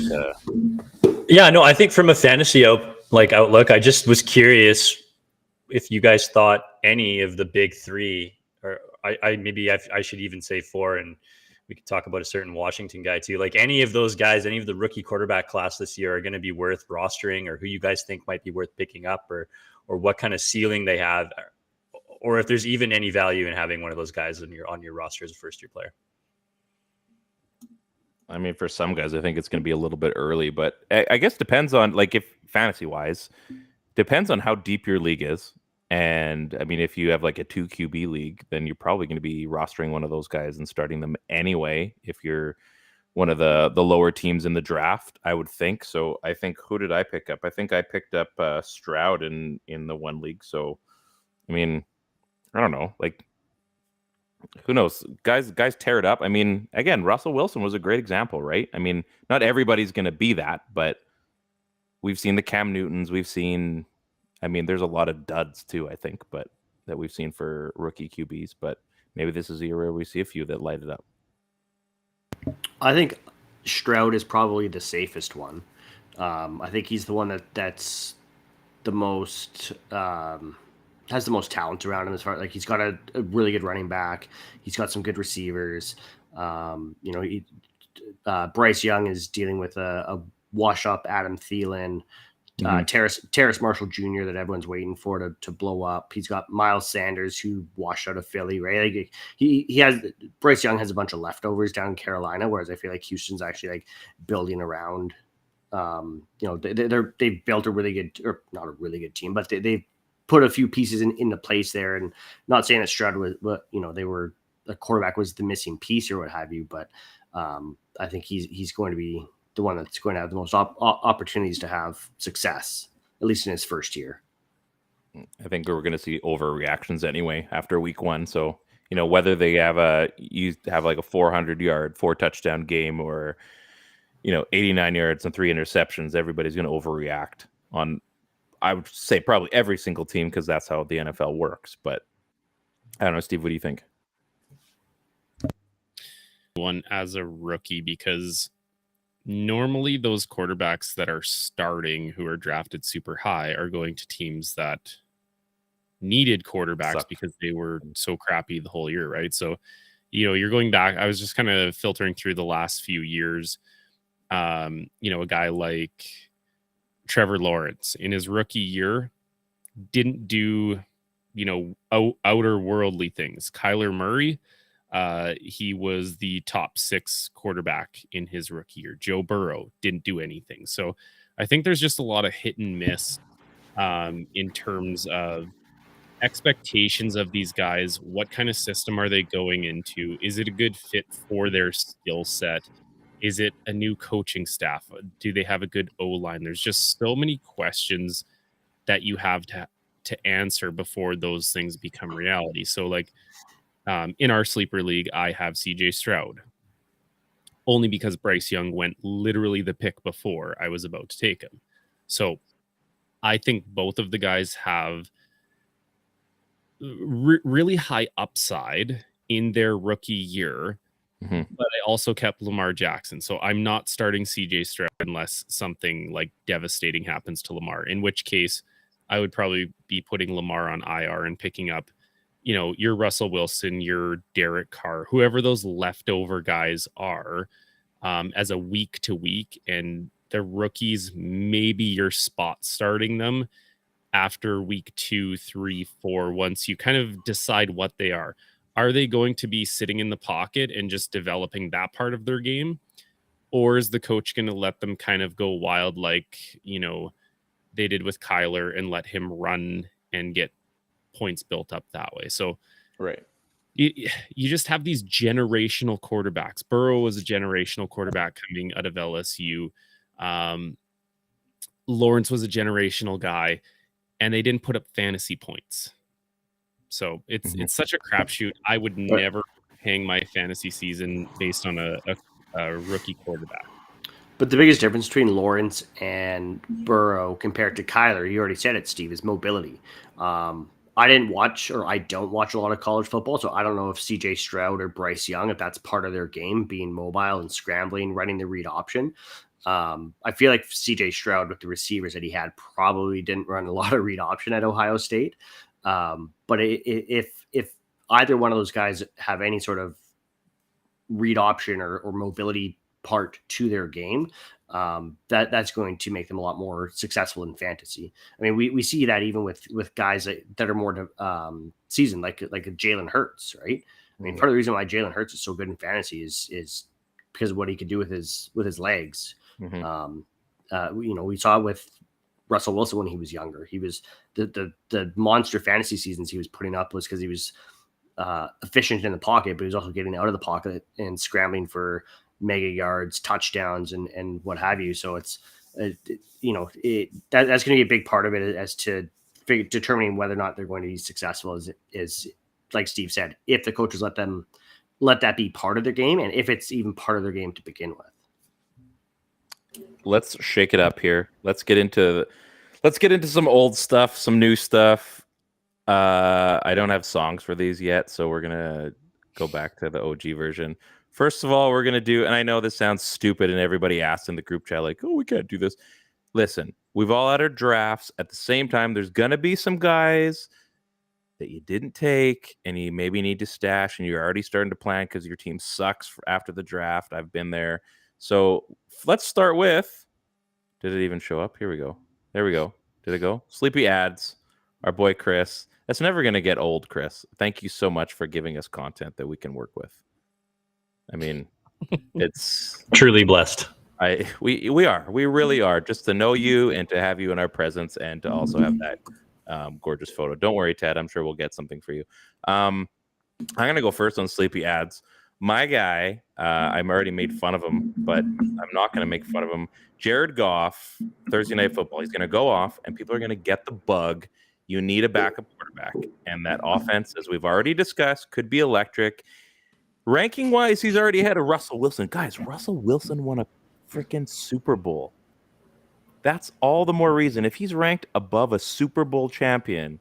Speaker 2: Yeah, no, I think from a fantasy outlook, I just was curious if you guys thought any of the big 3, or I should even say 4, and we could talk about a certain Washington guy too. Like any of those guys, any of the rookie quarterback class this year are going to be worth rostering, or who you guys think might be worth picking up, or what kind of ceiling they have, or if there's even any value in having one of those guys on your roster as a first-year player.
Speaker 1: I mean, for some guys, I think it's going to be a little bit early, but I guess depends on, like, if fantasy-wise, depends on how deep your league is. And I mean, if you have like a 2 QB league, then you're probably going to be rostering one of those guys and starting them anyway. If you're one of the lower teams in the draft, I would think. So I think, who did I pick up? I think I picked up Stroud in the one league. So, I mean, I don't know. Like, who knows? Guys tear it up. I mean, again, Russell Wilson was a great example, right? I mean, not everybody's going to be that, but we've seen the Cam Newtons, we've seen, I mean, there's a lot of duds too, I think, but that we've seen for rookie QBs, but maybe this is a year where we see a few that light it up.
Speaker 3: I think Stroud is probably the safest one. I think he's the one that's the most has the most talent around him, as far like he's got a really good running back. He's got some good receivers. Bryce Young is dealing with a wash up Adam Thielen, Terrace Marshall Jr. that everyone's waiting for to blow up. He's got Miles Sanders, who washed out of Philly, right? Like he has Bryce Young has a bunch of leftovers down in Carolina, whereas I feel like Houston's actually like building around. They've built a really good, or not a really good team, but they've put a few pieces into place there. And not saying that Stroud was, but they were, the quarterback was the missing piece or what have you. But I think he's going to be the one that's going to have the most opportunities to have success, at least in his first year.
Speaker 1: I think we're going to see overreactions anyway after week 1. So, whether they have like a 400-yard, 4-touchdown game, or 89 yards and 3 interceptions, everybody's going to overreact on, I would say, probably every single team, because that's how the NFL works. But I don't know, Steve, what do you think?
Speaker 4: One as a rookie, because normally those quarterbacks that are starting who are drafted super high are going to teams that needed quarterbacks because they were so crappy the whole year, right? So, you're going back. I was just kind of filtering through the last few years. A guy like Trevor Lawrence in his rookie year didn't do, outer worldly things. Kyler Murray, he was the top 6 quarterback in his rookie year. Joe Burrow didn't do anything. So I think there's just a lot of hit and miss in terms of expectations of these guys. What kind of system are they going into? Is it a good fit for their skill set? Is it a new coaching staff? Do they have a good O-line? There's just so many questions that you have to answer before those things become reality. So like in our sleeper league, I have CJ Stroud, only because Bryce Young went literally the pick before I was about to take him. So I think both of the guys have really high upside in their rookie year. But I also kept Lamar Jackson. So I'm not starting CJ Stroud unless something like devastating happens to Lamar, in which case I would probably be putting Lamar on IR and picking up, your Russell Wilson, your Derek Carr, whoever those leftover guys are, as a week to week. And the rookies, maybe you're spot starting them after week 2, 3, 4, once you kind of decide what they are. Are they going to be sitting in the pocket and just developing that part of their game? Or is the coach going to let them kind of go wild like, they did with Kyler and let him run and get points built up that way? So
Speaker 1: right,
Speaker 4: you just have these generational quarterbacks. Burrow was a generational quarterback coming out of LSU. Lawrence was a generational guy, and they didn't put up fantasy points. So it's such a crapshoot. I would never hang my fantasy season based on a rookie quarterback.
Speaker 3: But the biggest difference between Lawrence and Burrow compared to Kyler, you already said it, Steve, is mobility. I don't watch a lot of college football, so I don't know if CJ Stroud or Bryce Young, if that's part of their game, being mobile and scrambling, running the read option. I feel like CJ Stroud, with the receivers that he had, probably didn't run a lot of read option at Ohio State. But if either one of those guys have any sort of read option or mobility part to their game, that's going to make them a lot more successful in fantasy. I mean, we see that even with guys that are more seasoned, like a Jalen Hurts, right? I mean, part of the reason why Jalen Hurts is so good in fantasy is because of what he could do with his legs. We saw it with Russell Wilson when he was younger. He was the monster fantasy seasons he was putting up was because he was efficient in the pocket, but he was also getting out of the pocket and scrambling for mega yards, touchdowns, and what have you. So it's that's going to be a big part of it as to determining whether or not they're going to be successful. Is like Steve said, if the coaches let that be part of their game, and if it's even part of their game to begin with.
Speaker 1: let's shake it up here. Let's get into some old stuff, some new stuff. I don't have songs for these yet, so we're gonna go back to the OG version. First of all, we're gonna do, and I know this sounds stupid, and everybody asked in the group chat, like, "Oh, we can't do this." Listen, we've all had our drafts at the same time. There's gonna be some guys that you didn't take, and you maybe need to stash, and you're already starting to plan because your team sucks after the draft. I've been there. So let's start with. Did it even show up? Here we go. There we go. Did it go? Sleepy Ads. Our boy Chris. That's never going to get old, Chris. Thank you so much for giving us content that we can work with. I mean, it's
Speaker 2: Truly blessed.
Speaker 1: we really are. Just to know you and to have you in our presence and to also have that gorgeous photo. Don't worry, Ted. I'm sure we'll get something for you. I'm going to go first on Sleepy Ads. My guy, I'm already made fun of him, but I'm not going to make fun of him. Jared Goff, Thursday Night Football. He's going to go off, and people are going to get the bug. You need a backup quarterback, and that offense, as we've already discussed, could be electric. Ranking-wise, he's already ahead of Russell Wilson. Guys, Russell Wilson won a freaking Super Bowl. That's all the more reason. If he's ranked above a Super Bowl champion,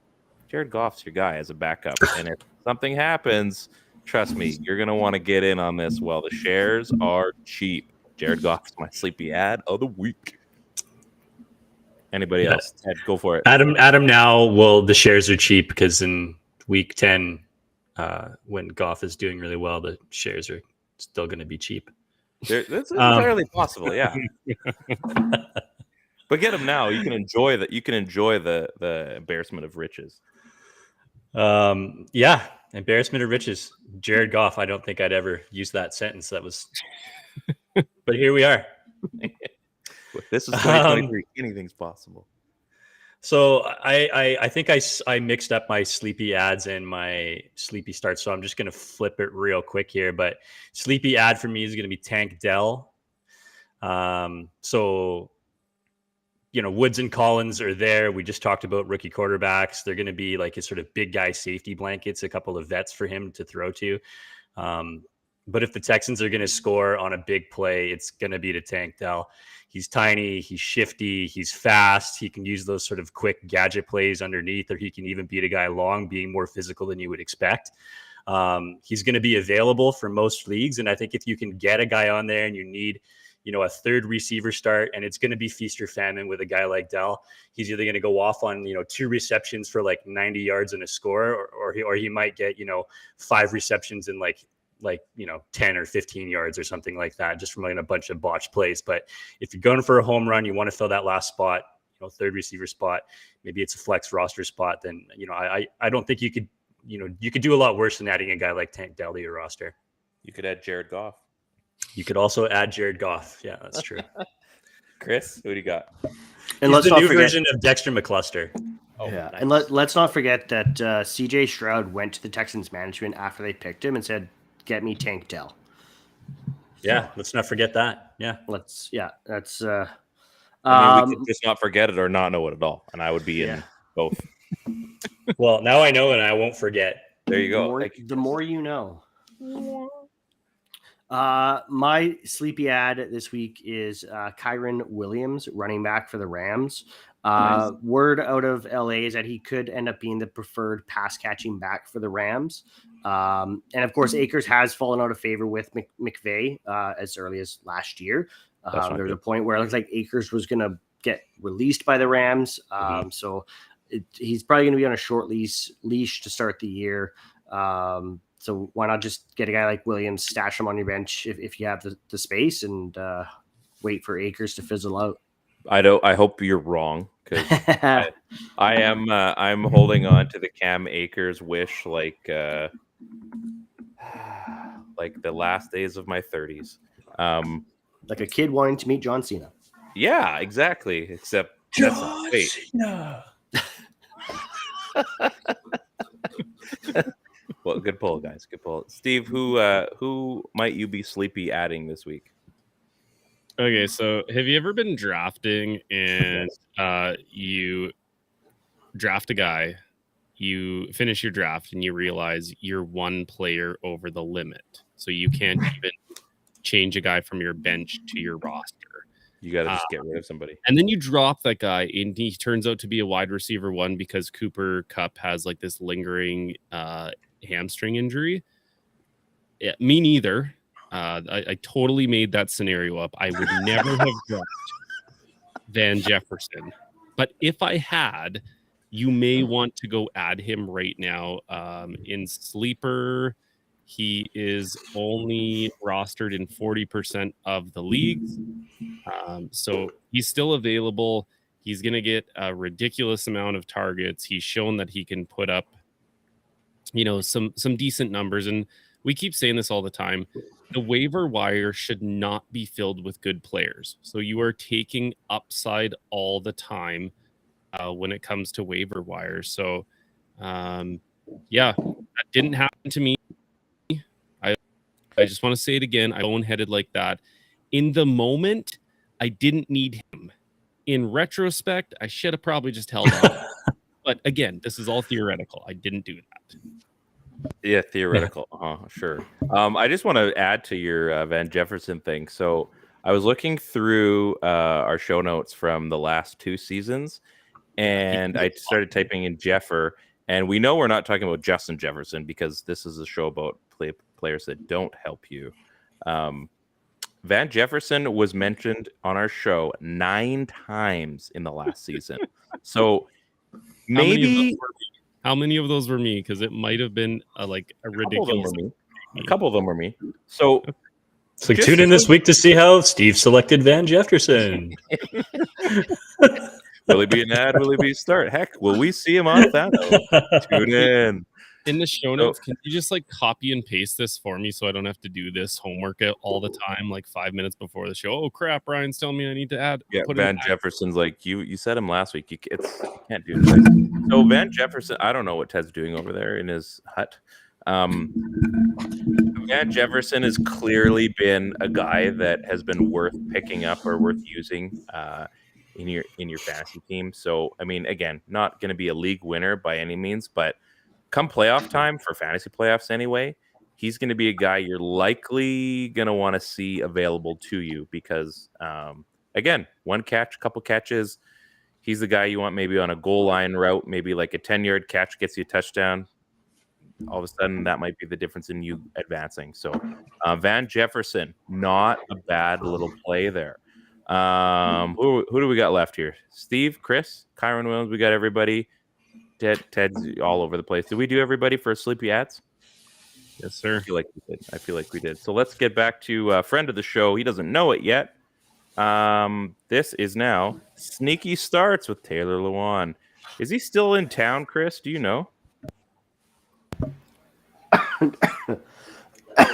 Speaker 1: Jared Goff's your guy as a backup. And if something happens, trust me, you're going to want to get in on this. Well, the shares are cheap. Jared Goff's my sleepy ad of the week. Anybody else? Ted, go for it.
Speaker 2: Adam now, well, the shares are cheap because in week 10, when Goff is doing really well, the shares are still going to be cheap.
Speaker 1: That's entirely possible, yeah. But get him now. You can enjoy that. You can enjoy the embarrassment of riches.
Speaker 2: Yeah, embarrassment of riches. Jared Goff. I don't think I'd ever use that sentence. That was, but here we are.
Speaker 1: This is 2023. Anything's possible.
Speaker 2: So I think I mixed up my sleepy ads and my sleepy starts. So I'm just going to flip it real quick here. But sleepy ad for me is going to be Tank Dell. So, you know, Woods and Collins are there. We just talked about rookie quarterbacks. They're going to be like his sort of big guy safety blankets, a couple of vets for him to throw to. But if the Texans are going to score on a big play, it's going to be to Tank Dell. He's tiny, he's shifty, he's fast. He can use those sort of quick gadget plays underneath, or he can even beat a guy long, being more physical than you would expect. He's going to be available for most leagues. And I think if you can get a guy on there and you need, you know, a third receiver start, and it's going to be feast or famine with a guy like Dell, he's either going to go off on, you know, 2 receptions for like 90 yards and a score, or he might get, you know, 5 receptions in like, you know, 10 or 15 yards or something like that, just from like a bunch of botched plays. But if you're going for a home run, you want to fill that last spot, you know, third receiver spot, maybe it's a flex roster spot, then, you know, I don't think you could, you know, you could do a lot worse than adding a guy like Tank Dell to your roster.
Speaker 1: You could add Jared Goff.
Speaker 2: You could also add Jared Goff. Yeah, that's true.
Speaker 1: Chris, who do you got?
Speaker 3: And
Speaker 2: He's
Speaker 3: let's
Speaker 2: the
Speaker 3: not
Speaker 2: new
Speaker 3: forget,
Speaker 2: version of Dexter McCluster.
Speaker 1: Oh,
Speaker 3: yeah,
Speaker 1: nice.
Speaker 3: and let's not forget that CJ Stroud went to the Texans management after they picked him and said, "Get me Tank Dell."
Speaker 2: Yeah, let's not forget that. Yeah,
Speaker 3: That's.
Speaker 1: I mean, we could just not forget it or not know it at all, and I would be in both.
Speaker 2: well, now I know and I won't forget.
Speaker 1: There you go.
Speaker 3: The more you know. My sleepy ad this week is Kyron Williams, running back for the Rams.
Speaker 2: Nice.
Speaker 3: Word out of LA is that he could end up being the preferred pass catching back for the Rams. And of course, Akers has fallen out of favor with McVay as early as last year. There was a point where it looks like Akers was going to get released by the Rams. So he's probably going to be on a short leash to start the year. So why not just get a guy like Williams, stash him on your bench if you have the space, and wait for Akers to fizzle out.
Speaker 1: I hope you're wrong, because I'm holding on to the Cam Akers wish like the last days of my 30s.
Speaker 3: Like a kid wanting to meet John Cena.
Speaker 1: Yeah, exactly. Except
Speaker 2: John Cena.
Speaker 1: Well, good pull, guys. Good pull. Steve, who might you be sleepy adding this week?
Speaker 4: Okay, so have you ever been drafting and you draft a guy, you finish your draft and you realize you're one player over the limit, so you can't even change a guy from your bench to your roster?
Speaker 1: You got to just get rid of somebody.
Speaker 4: And then you drop that guy, and he turns out to be a wide receiver 1 because Cooper Kupp has like this lingering hamstring injury. Yeah, me neither. I totally made that scenario up. I would never have dropped Van Jefferson. But if I had, you may want to go add him right now. In Sleeper, he is only rostered in 40% of the leagues. So he's still available. He's going to get a ridiculous amount of targets. He's shown that he can put up, some decent numbers. And we keep saying this all the time. The waiver wire should not be filled with good players. So you are taking upside all the time when it comes to waiver wires. So, that didn't happen to me. I just want to say it again. I bone-headed like that. In the moment, I didn't need him. In retrospect, I should have probably just held on. But again, this is all theoretical. I didn't do that.
Speaker 1: Yeah, theoretical. Sure. I just want to add to your Van Jefferson thing. So I was looking through our show notes from the last 2 seasons, and I started typing in Jeffer. And we know we're not talking about Justin Jefferson because this is a show about players that don't help you. Van Jefferson was mentioned on our show 9 times in the last season. So maybe
Speaker 4: how many of those were me? Because it might have been a ridiculous.
Speaker 1: A couple of them were me. So
Speaker 2: it's like tune in this week to see how Steve selected Van Jefferson.
Speaker 1: Will he be an ad? Will he be a start? Heck, will we see him on Thno? Tune in.
Speaker 4: In the show notes, can you just copy and paste this for me so I don't have to do this homework all the time, 5 minutes before the show? Oh crap, Ryan's telling me I need to add.
Speaker 1: Yeah, Van Jefferson's you said him last week. You can't do this. So Van Jefferson, I don't know what Ted's doing over there in his hut. Van Jefferson has clearly been a guy that has been worth picking up or worth using in your fantasy team. So I mean, again, not going to be a league winner by any means, but come playoff time for fantasy playoffs anyway, he's going to be a guy you're likely going to want to see available to you because, again, one catch, couple catches, he's the guy you want maybe on a goal line route, maybe like a 10-yard catch gets you a touchdown. All of a sudden, that might be the difference in you advancing. So Van Jefferson, not a bad little play there. Who do we got left here? Steve, Chris, Kyron Williams, we got everybody. Ted's all over the place. Did we do everybody for Sleepy Ads?
Speaker 4: Yes, sir.
Speaker 1: I feel like we did. So let's get back to a friend of the show. He doesn't know it yet. This is now Sneaky Starts with Taylor Lewan. Is he still in town, Chris? Do you know?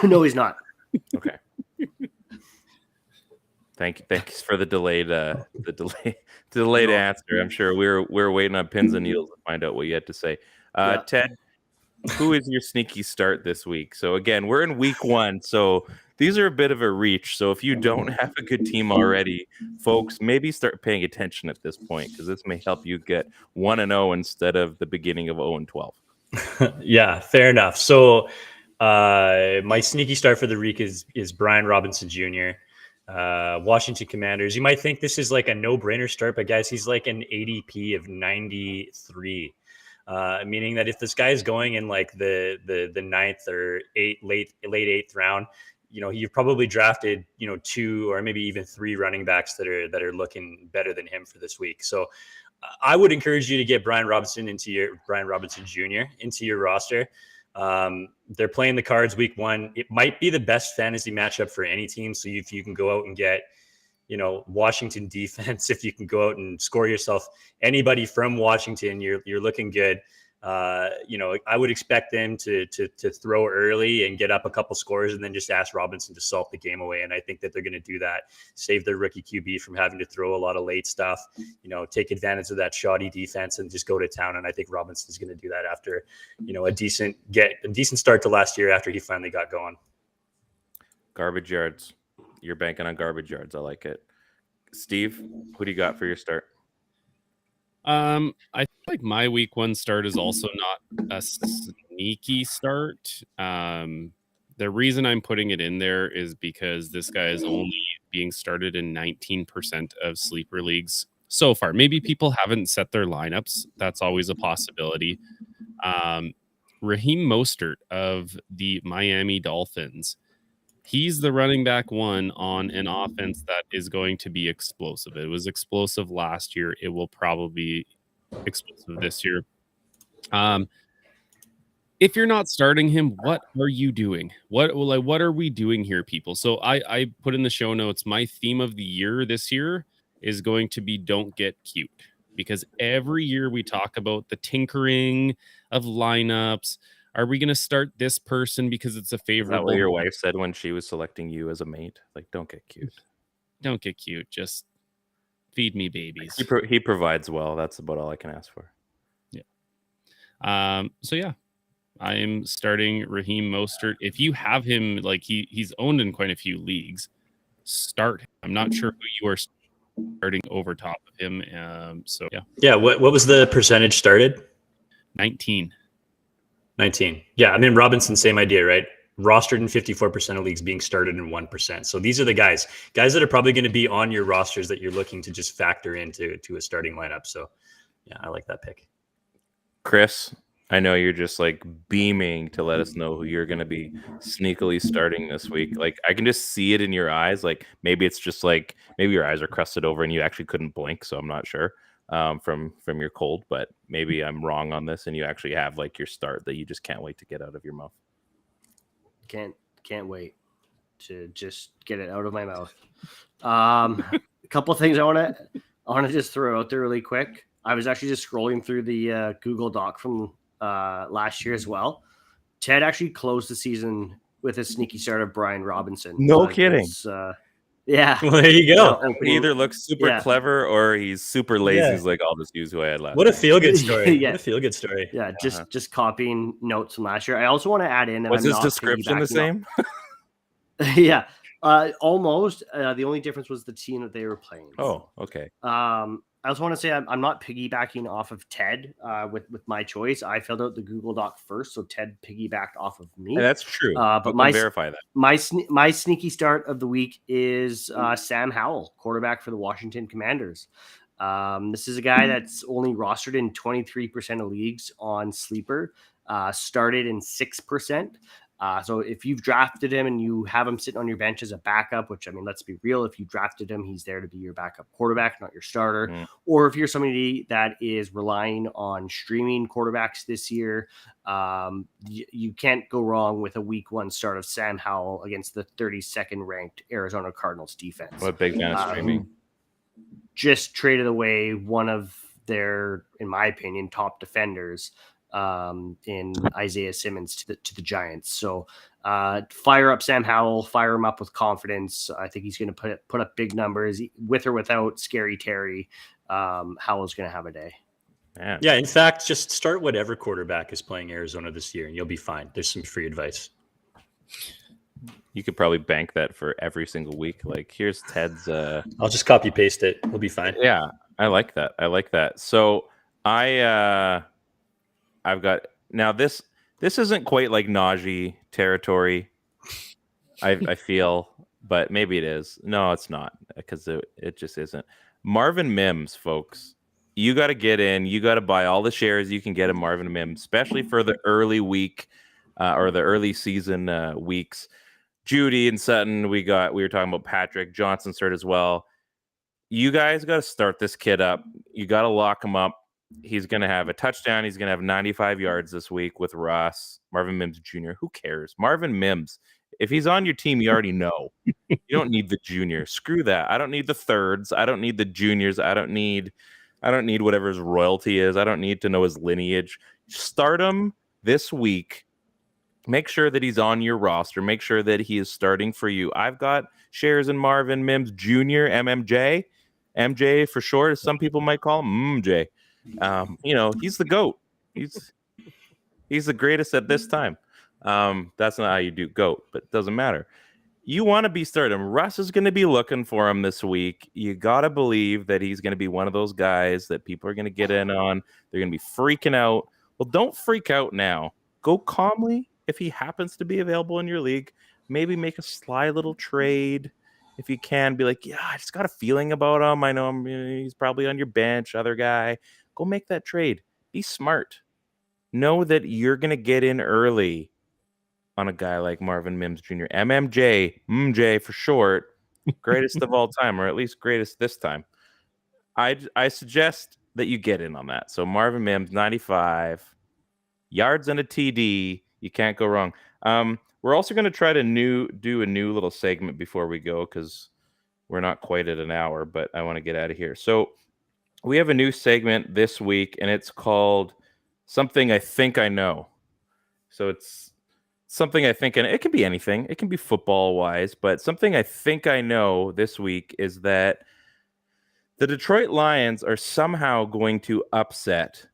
Speaker 3: No, he's not.
Speaker 1: Okay. Thanks for the delayed answer. I'm sure we're waiting on pins and needles to find out what you had to say.
Speaker 3: Yeah.
Speaker 1: Ted, who is your sneaky start this week? So again, we're in week 1, so these are a bit of a reach. So if you don't have a good team already, folks, maybe start paying attention at this point because this may help you get 1-0 instead of the beginning of 0-12.
Speaker 2: Yeah, fair enough. So my sneaky start for the week is Brian Robinson Jr. Washington Commanders. You might think this is like a no-brainer start, but guys, he's like an ADP of 93, meaning that if this guy is going in like the 9th or late 8th round, you've probably drafted 2 or maybe even 3 running backs that are looking better than him for this week. So I would encourage you to get Brian Robinson Jr. into your roster. They're playing the Cards week 1. It might be the best fantasy matchup for any team. So if you can go out and get, Washington defense, if you can go out and score yourself anybody from Washington, you're looking good. I would expect them to throw early and get up a couple scores and then just ask Robinson to salt the game away. And I think that they're going to do that, save their rookie QB from having to throw a lot of late stuff, take advantage of that shoddy defense and just go to town. And I think Robinson's going to do that after, a decent start to last year after he finally got going.
Speaker 1: Garbage yards. You're banking on garbage yards. I like it. Steve, who do you got for your start?
Speaker 4: I feel like my week 1 start is also not a sneaky start. The reason I'm putting it in there is because this guy is only being started in 19% of sleeper leagues so far. Maybe people haven't set their lineups. That's always a possibility. Raheem Mostert of the Miami Dolphins. He's the running back one on an offense that is going to be explosive. It was explosive last year. It will probably be explosive this year. If you're not starting him, what are you doing? What are we doing here, people? So I put in the show notes, my theme of the year this year is going to be don't get cute, because every year we talk about the tinkering of lineups. Are we going to start this person because it's a
Speaker 1: Is
Speaker 4: favorable?
Speaker 1: that what your wife said when she was selecting you as a mate? Like, don't get cute.
Speaker 4: Don't get cute. Just feed me babies.
Speaker 1: He provides well. That's about all I can ask for.
Speaker 4: Yeah. So yeah, I'm starting Raheem Mostert. If you have him, like he's owned in quite a few leagues, start him. I'm not sure who you are starting over top of him. So yeah.
Speaker 2: Yeah. What was the percentage started?
Speaker 4: 19.
Speaker 2: Yeah. I mean, Robinson, same idea, right? Rostered in 54% of leagues, being started in 1%. So these are the guys that are probably going to be on your rosters that you're looking to just factor into a starting lineup. So yeah, I like that pick.
Speaker 1: Chris, I know you're just like beaming to let us know who you're going to be sneakily starting this week. Like, I can just see it in your eyes. Like, maybe it's just like, maybe your eyes are crusted over and you actually couldn't blink. So I'm not sure from your cold, but maybe I'm wrong on this and you actually have like your start that you just can't wait to get out of your mouth.
Speaker 3: Can't wait to just get it out of my mouth. A couple of things I want to just throw out there really quick. I was actually just scrolling through the Google Doc from last year as well. Ted actually closed the season with a sneaky start of Brian Robinson.
Speaker 1: No kidding.
Speaker 3: Yeah.
Speaker 2: Well, there you go.
Speaker 1: He either looks super clever or he's super lazy.
Speaker 2: Yeah.
Speaker 1: He's like, I'll just use who I had last.
Speaker 2: What a feel-good story.
Speaker 3: Yeah.
Speaker 2: What a feel-good story.
Speaker 3: Yeah, just copying notes from last year. I also want to add in that
Speaker 1: Was
Speaker 3: I'm
Speaker 1: his
Speaker 3: not
Speaker 1: description the same?
Speaker 3: Yeah. Almost. The only difference was the team that they were playing.
Speaker 1: Oh, okay.
Speaker 3: I also want to say I'm not piggybacking off of Ted with my choice. I filled out the Google Doc first, so Ted piggybacked off of me.
Speaker 1: And that's true.
Speaker 3: But
Speaker 1: verify that.
Speaker 3: My sneaky start of the week is Sam Howell, quarterback for the Washington Commanders. This is a guy that's only rostered in 23% of leagues on Sleeper, started in 6%. So if you've drafted him and you have him sitting on your bench as a backup, which, I mean, let's be real, if you drafted him, he's there to be your backup quarterback, not your starter. Or if you're somebody that is relying on streaming quarterbacks this year, you can't go wrong with a week one start of Sam Howell against the 32nd ranked Arizona Cardinals defense.
Speaker 1: What a big fan of streaming.
Speaker 3: Just traded away one of their, in my opinion, top defenders in Isaiah Simmons to the Giants. So fire up Sam Howell, fire him up with confidence. I think he's going to put up big numbers with or without Scary Terry. Howell's going to have a day.
Speaker 1: Man.
Speaker 2: Yeah, in fact, just start whatever quarterback is playing Arizona this year and you'll be fine. There's some free advice.
Speaker 1: You could probably bank that for every single week. Like, here's Ted's.
Speaker 2: I'll just copy paste it. We'll be fine.
Speaker 1: Yeah, I like that. So I've got now this isn't quite like Najee territory. I feel, but maybe it is. No, it's not, because it just isn't. Marvin Mims, folks, you got to get in. You got to buy all the shares you can get of Marvin Mims, especially for the early week or the early season weeks. Judy and Sutton, we were talking about Patrick Johnson start as well. You guys got to start this kid up. You got to lock him up. He's going to have a touchdown. He's going to have 95 yards this week with Russ. Marvin Mims Jr. Who cares? Marvin Mims. If he's on your team, you already know. You don't need the junior. Screw that. I don't need the thirds. I don't need the juniors. I don't need whatever his royalty is. I don't need to know his lineage. Start him this week. Make sure that he's on your roster. Make sure that he is starting for you. I've got shares in Marvin Mims Jr., MMJ. MJ for short, as some people might call him, MJ. He's the GOAT. He's the greatest at this time. That's not how you do GOAT, but it doesn't matter. You want to be starting. Russ is going to be looking for him this week. You got to believe that he's going to be one of those guys that people are going to get in on. They're going to be freaking out. Well, don't freak out now. Go calmly. If he happens to be available in your league, maybe make a sly little trade. if you can, be like, yeah, I just got a feeling about him. I know he's probably on your bench, other guy. Go make that trade. Be smart. Know that you're going to get in early on a guy like Marvin Mims Jr. MJ for short, greatest of all time, or at least greatest this time. I suggest that you get in on that. So Marvin Mims, 95 yards and a TD. You can't go wrong. We're also going to try to do a new little segment before we go because we're not quite at an hour, but I want to get out of here. So we have a new segment this week, and it's called Something I Think I Know. So it's something I think, and it can be anything. It can be football-wise, but something I think I know this week is that the Detroit Lions are somehow going to upset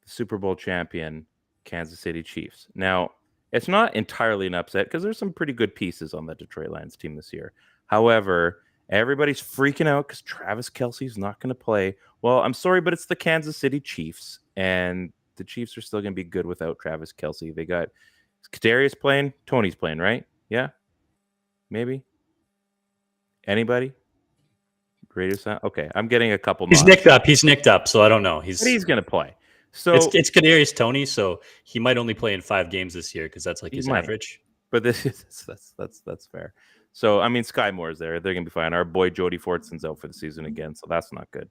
Speaker 1: the Super Bowl champion Kansas City Chiefs. Now, it's not entirely an upset because there's some pretty good pieces on the Detroit Lions team this year. However, everybody's freaking out because Travis Kelce's not going to play. Well, I'm sorry, but it's the Kansas City Chiefs, and the Chiefs are still going to be good without Travis Kelce. They got Kadarius playing, Tony's playing, right? Yeah, maybe. Anybody? Radio sound? Okay, I'm getting a couple.
Speaker 2: He's nicked up. He's nicked up, so I don't know.
Speaker 1: But he's going to play. So
Speaker 2: it's Kadarius Toney, so he might only play in 5 games this year because that's like his average.
Speaker 1: But this is that's fair. So I mean, Sky Moore's there; they're gonna be fine. Our boy Jody Fortson's out for the season again, so that's not good.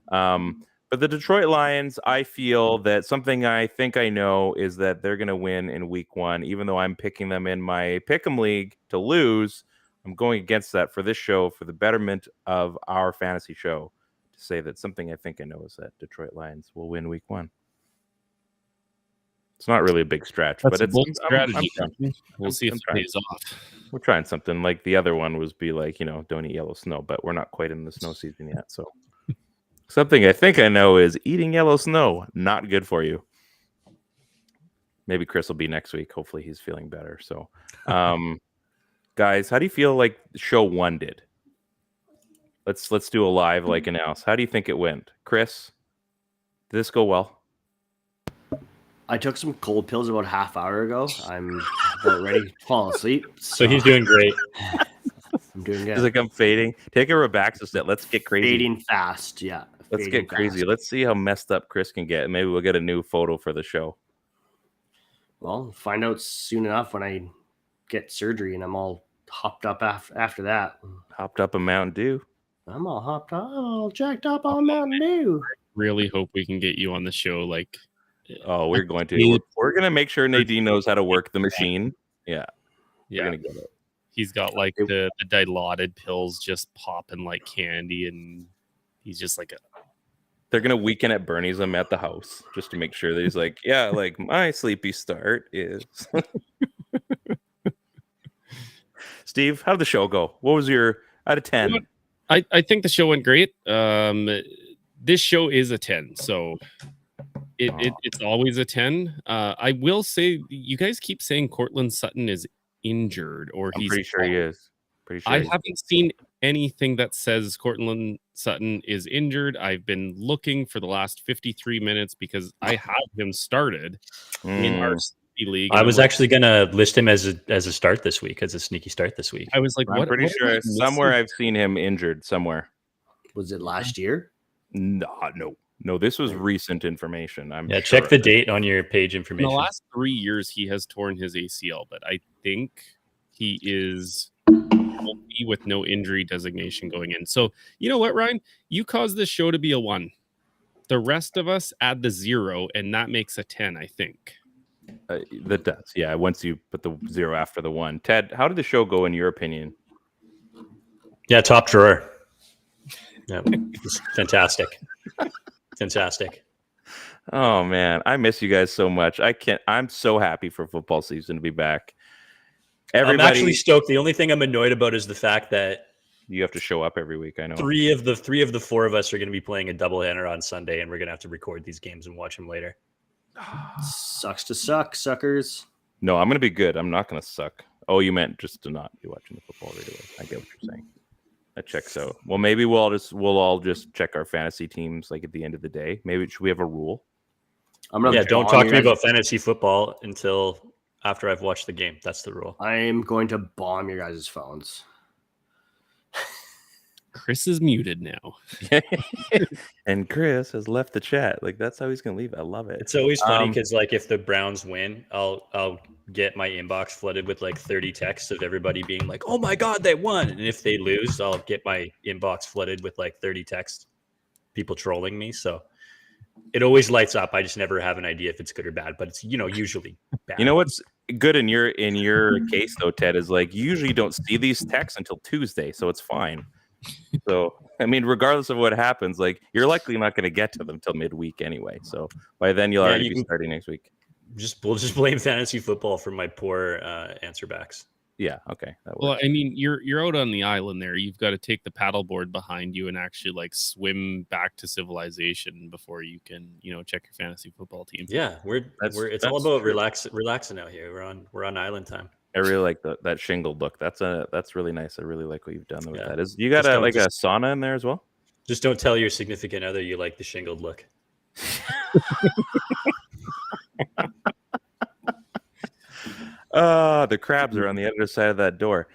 Speaker 1: But the Detroit Lions, I feel that something I think I know is that they're gonna win in Week 1, even though I'm picking them in my Pick'em League to lose. I'm going against that for this show, for the betterment of our fantasy show, to say that something I think I know is that Detroit Lions will win Week 1. It's not really a big stretch,
Speaker 4: That's
Speaker 1: but it's
Speaker 4: a bold strategy.
Speaker 1: We'll
Speaker 4: see if it pays off.
Speaker 1: We're trying something. Like the other one was be like, don't eat yellow snow, but we're not quite in the snow season yet. So something I think I know is eating yellow snow, not good for you. Maybe Chris will be next week. Hopefully he's feeling better. So guys, how do you feel like show 1 did? Let's do a live like announce. How do you think it went? Chris, did this go well?
Speaker 3: I took some cold pills about a half hour ago. I'm about ready to fall asleep.
Speaker 2: So he's doing great.
Speaker 3: I'm doing good.
Speaker 1: It's like I'm fading. Take a Robaxo. Let's get crazy.
Speaker 3: Fading fast, yeah.
Speaker 1: Let's get crazy. Let's see how messed up Chris can get. Maybe we'll get a new photo for the show.
Speaker 3: Well, find out soon enough when I get surgery and I'm all hopped up after that.
Speaker 1: Hopped up a Mountain Dew.
Speaker 3: I'm all hopped up, all jacked up on Mountain Dew.
Speaker 4: Really hope we can get you on the show. Like,
Speaker 1: oh, we're going to. We're going to make sure Nadine knows how to work the machine. Yeah.
Speaker 4: Yeah.
Speaker 1: We're going to get it.
Speaker 4: He's got like the dilaudid pills just popping like candy, and he's just like
Speaker 1: they're going to weekend at Bernie's him at the house just to make sure that he's like, yeah, like my sleepy start is. Steve, how did the show go? What was your out of 10?
Speaker 4: I think the show went great. This show is a 10, so it's always a 10. I will say, you guys keep saying Cortland Sutton is injured, or
Speaker 1: I'm
Speaker 4: he's
Speaker 1: pretty sure he is. Pretty sure
Speaker 4: I haven't seen anything that says Cortland Sutton is injured. I've been looking for the last 53 minutes because I have him started in our league.
Speaker 2: I was actually going to list him as a start this week, as a sneaky start this week.
Speaker 4: I was like,
Speaker 1: I'm pretty sure somewhere I've seen him injured somewhere.
Speaker 3: Was it last year?
Speaker 1: No, this was recent information.
Speaker 2: Yeah, sure. Check the date on your page information.
Speaker 4: In the last 3 years, he has torn his ACL, but I think he is with no injury designation going in. So, you know what, Ryan? You caused this show to be a 1. The rest of us add the 0, and that makes a 10, I think.
Speaker 1: That does. Yeah, once you put the 0 after the 1. Ted, how did the show go in your opinion?
Speaker 2: Yeah, top drawer. Yeah, fantastic. Fantastic.
Speaker 1: Oh man, I miss you guys so much. I'm so happy for football season to be back.
Speaker 2: I'm actually stoked. The only thing I'm annoyed about is the fact that
Speaker 1: you have to show up every week. I know.
Speaker 2: Three of the 4 of us are going to be playing a doubleheader on Sunday, and we're going to have to record these games and watch them later.
Speaker 3: Sucks to suck, suckers.
Speaker 1: No, I'm going to be good. I'm not going to suck. Oh, you meant just to not be watching the football right away. I get what you're saying. That checks out. Well, maybe we'll all just check our fantasy teams like at the end of the day. Maybe should we have a rule?
Speaker 2: Don't talk to me about fantasy football until after I've watched the game. That's the rule.
Speaker 3: I am going to bomb your guys' phones.
Speaker 4: Chris is muted now.
Speaker 1: And Chris has left the chat. Like that's how he's gonna leave. I love it.
Speaker 2: It's always funny because like if the Browns win, I'll get my inbox flooded with like 30 texts of everybody being like, "Oh my god, they won!" And if they lose, I'll get my inbox flooded with like 30 texts, people trolling me. So it always lights up. I just never have an idea if it's good or bad, but it's usually bad.
Speaker 1: You know what's good in your case though, Ted, is like you usually don't see these texts until Tuesday, so it's fine. So I mean, regardless of what happens, like you're likely not going to get to them till midweek anyway. So by then you'll already be starting next week.
Speaker 2: We'll just blame fantasy football for my poor answer backs.
Speaker 1: Yeah. Okay.
Speaker 4: Well, I mean, you're out on the island there. You've got to take the paddleboard behind you and actually like swim back to civilization before you can, check your fantasy football team.
Speaker 2: Yeah, it's all about relaxing out here. We're on island time.
Speaker 1: I really like that shingled look. That's really nice. I really like what you've done with that. Is you got a sauna in there as well?
Speaker 2: Just don't tell your significant other you like the shingled look.
Speaker 1: The crabs are on the other side of that door.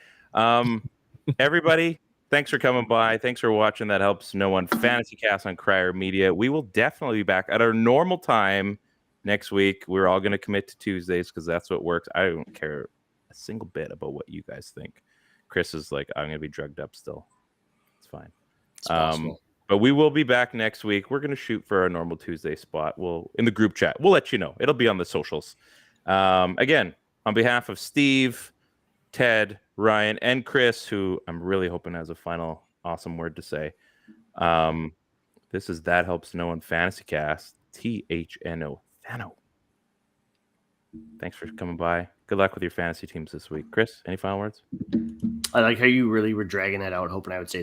Speaker 1: Everybody, thanks for coming by. Thanks for watching. That helps no one. FantasyCast on Crier Media. We will definitely be back at our normal time next week. We're all going to commit to Tuesdays because that's what works. I don't care a single bit about what you guys think. Chris is like, I'm going to be drugged up still. It's fine.
Speaker 3: It's possible.
Speaker 1: But we will be back next week. We're going to shoot for our normal Tuesday spot. We'll in the group chat. We'll let you know. It'll be on the socials. Again, on behalf of Steve, Ted, Ryan, and Chris, who I'm really hoping has a final awesome word to say. This is That Helps No One FantasyCast. THNO. Thno. Thanks for coming by. Good luck with your fantasy teams this week. Chris, any final words?
Speaker 3: I like how you really were dragging that out, hoping I would say something.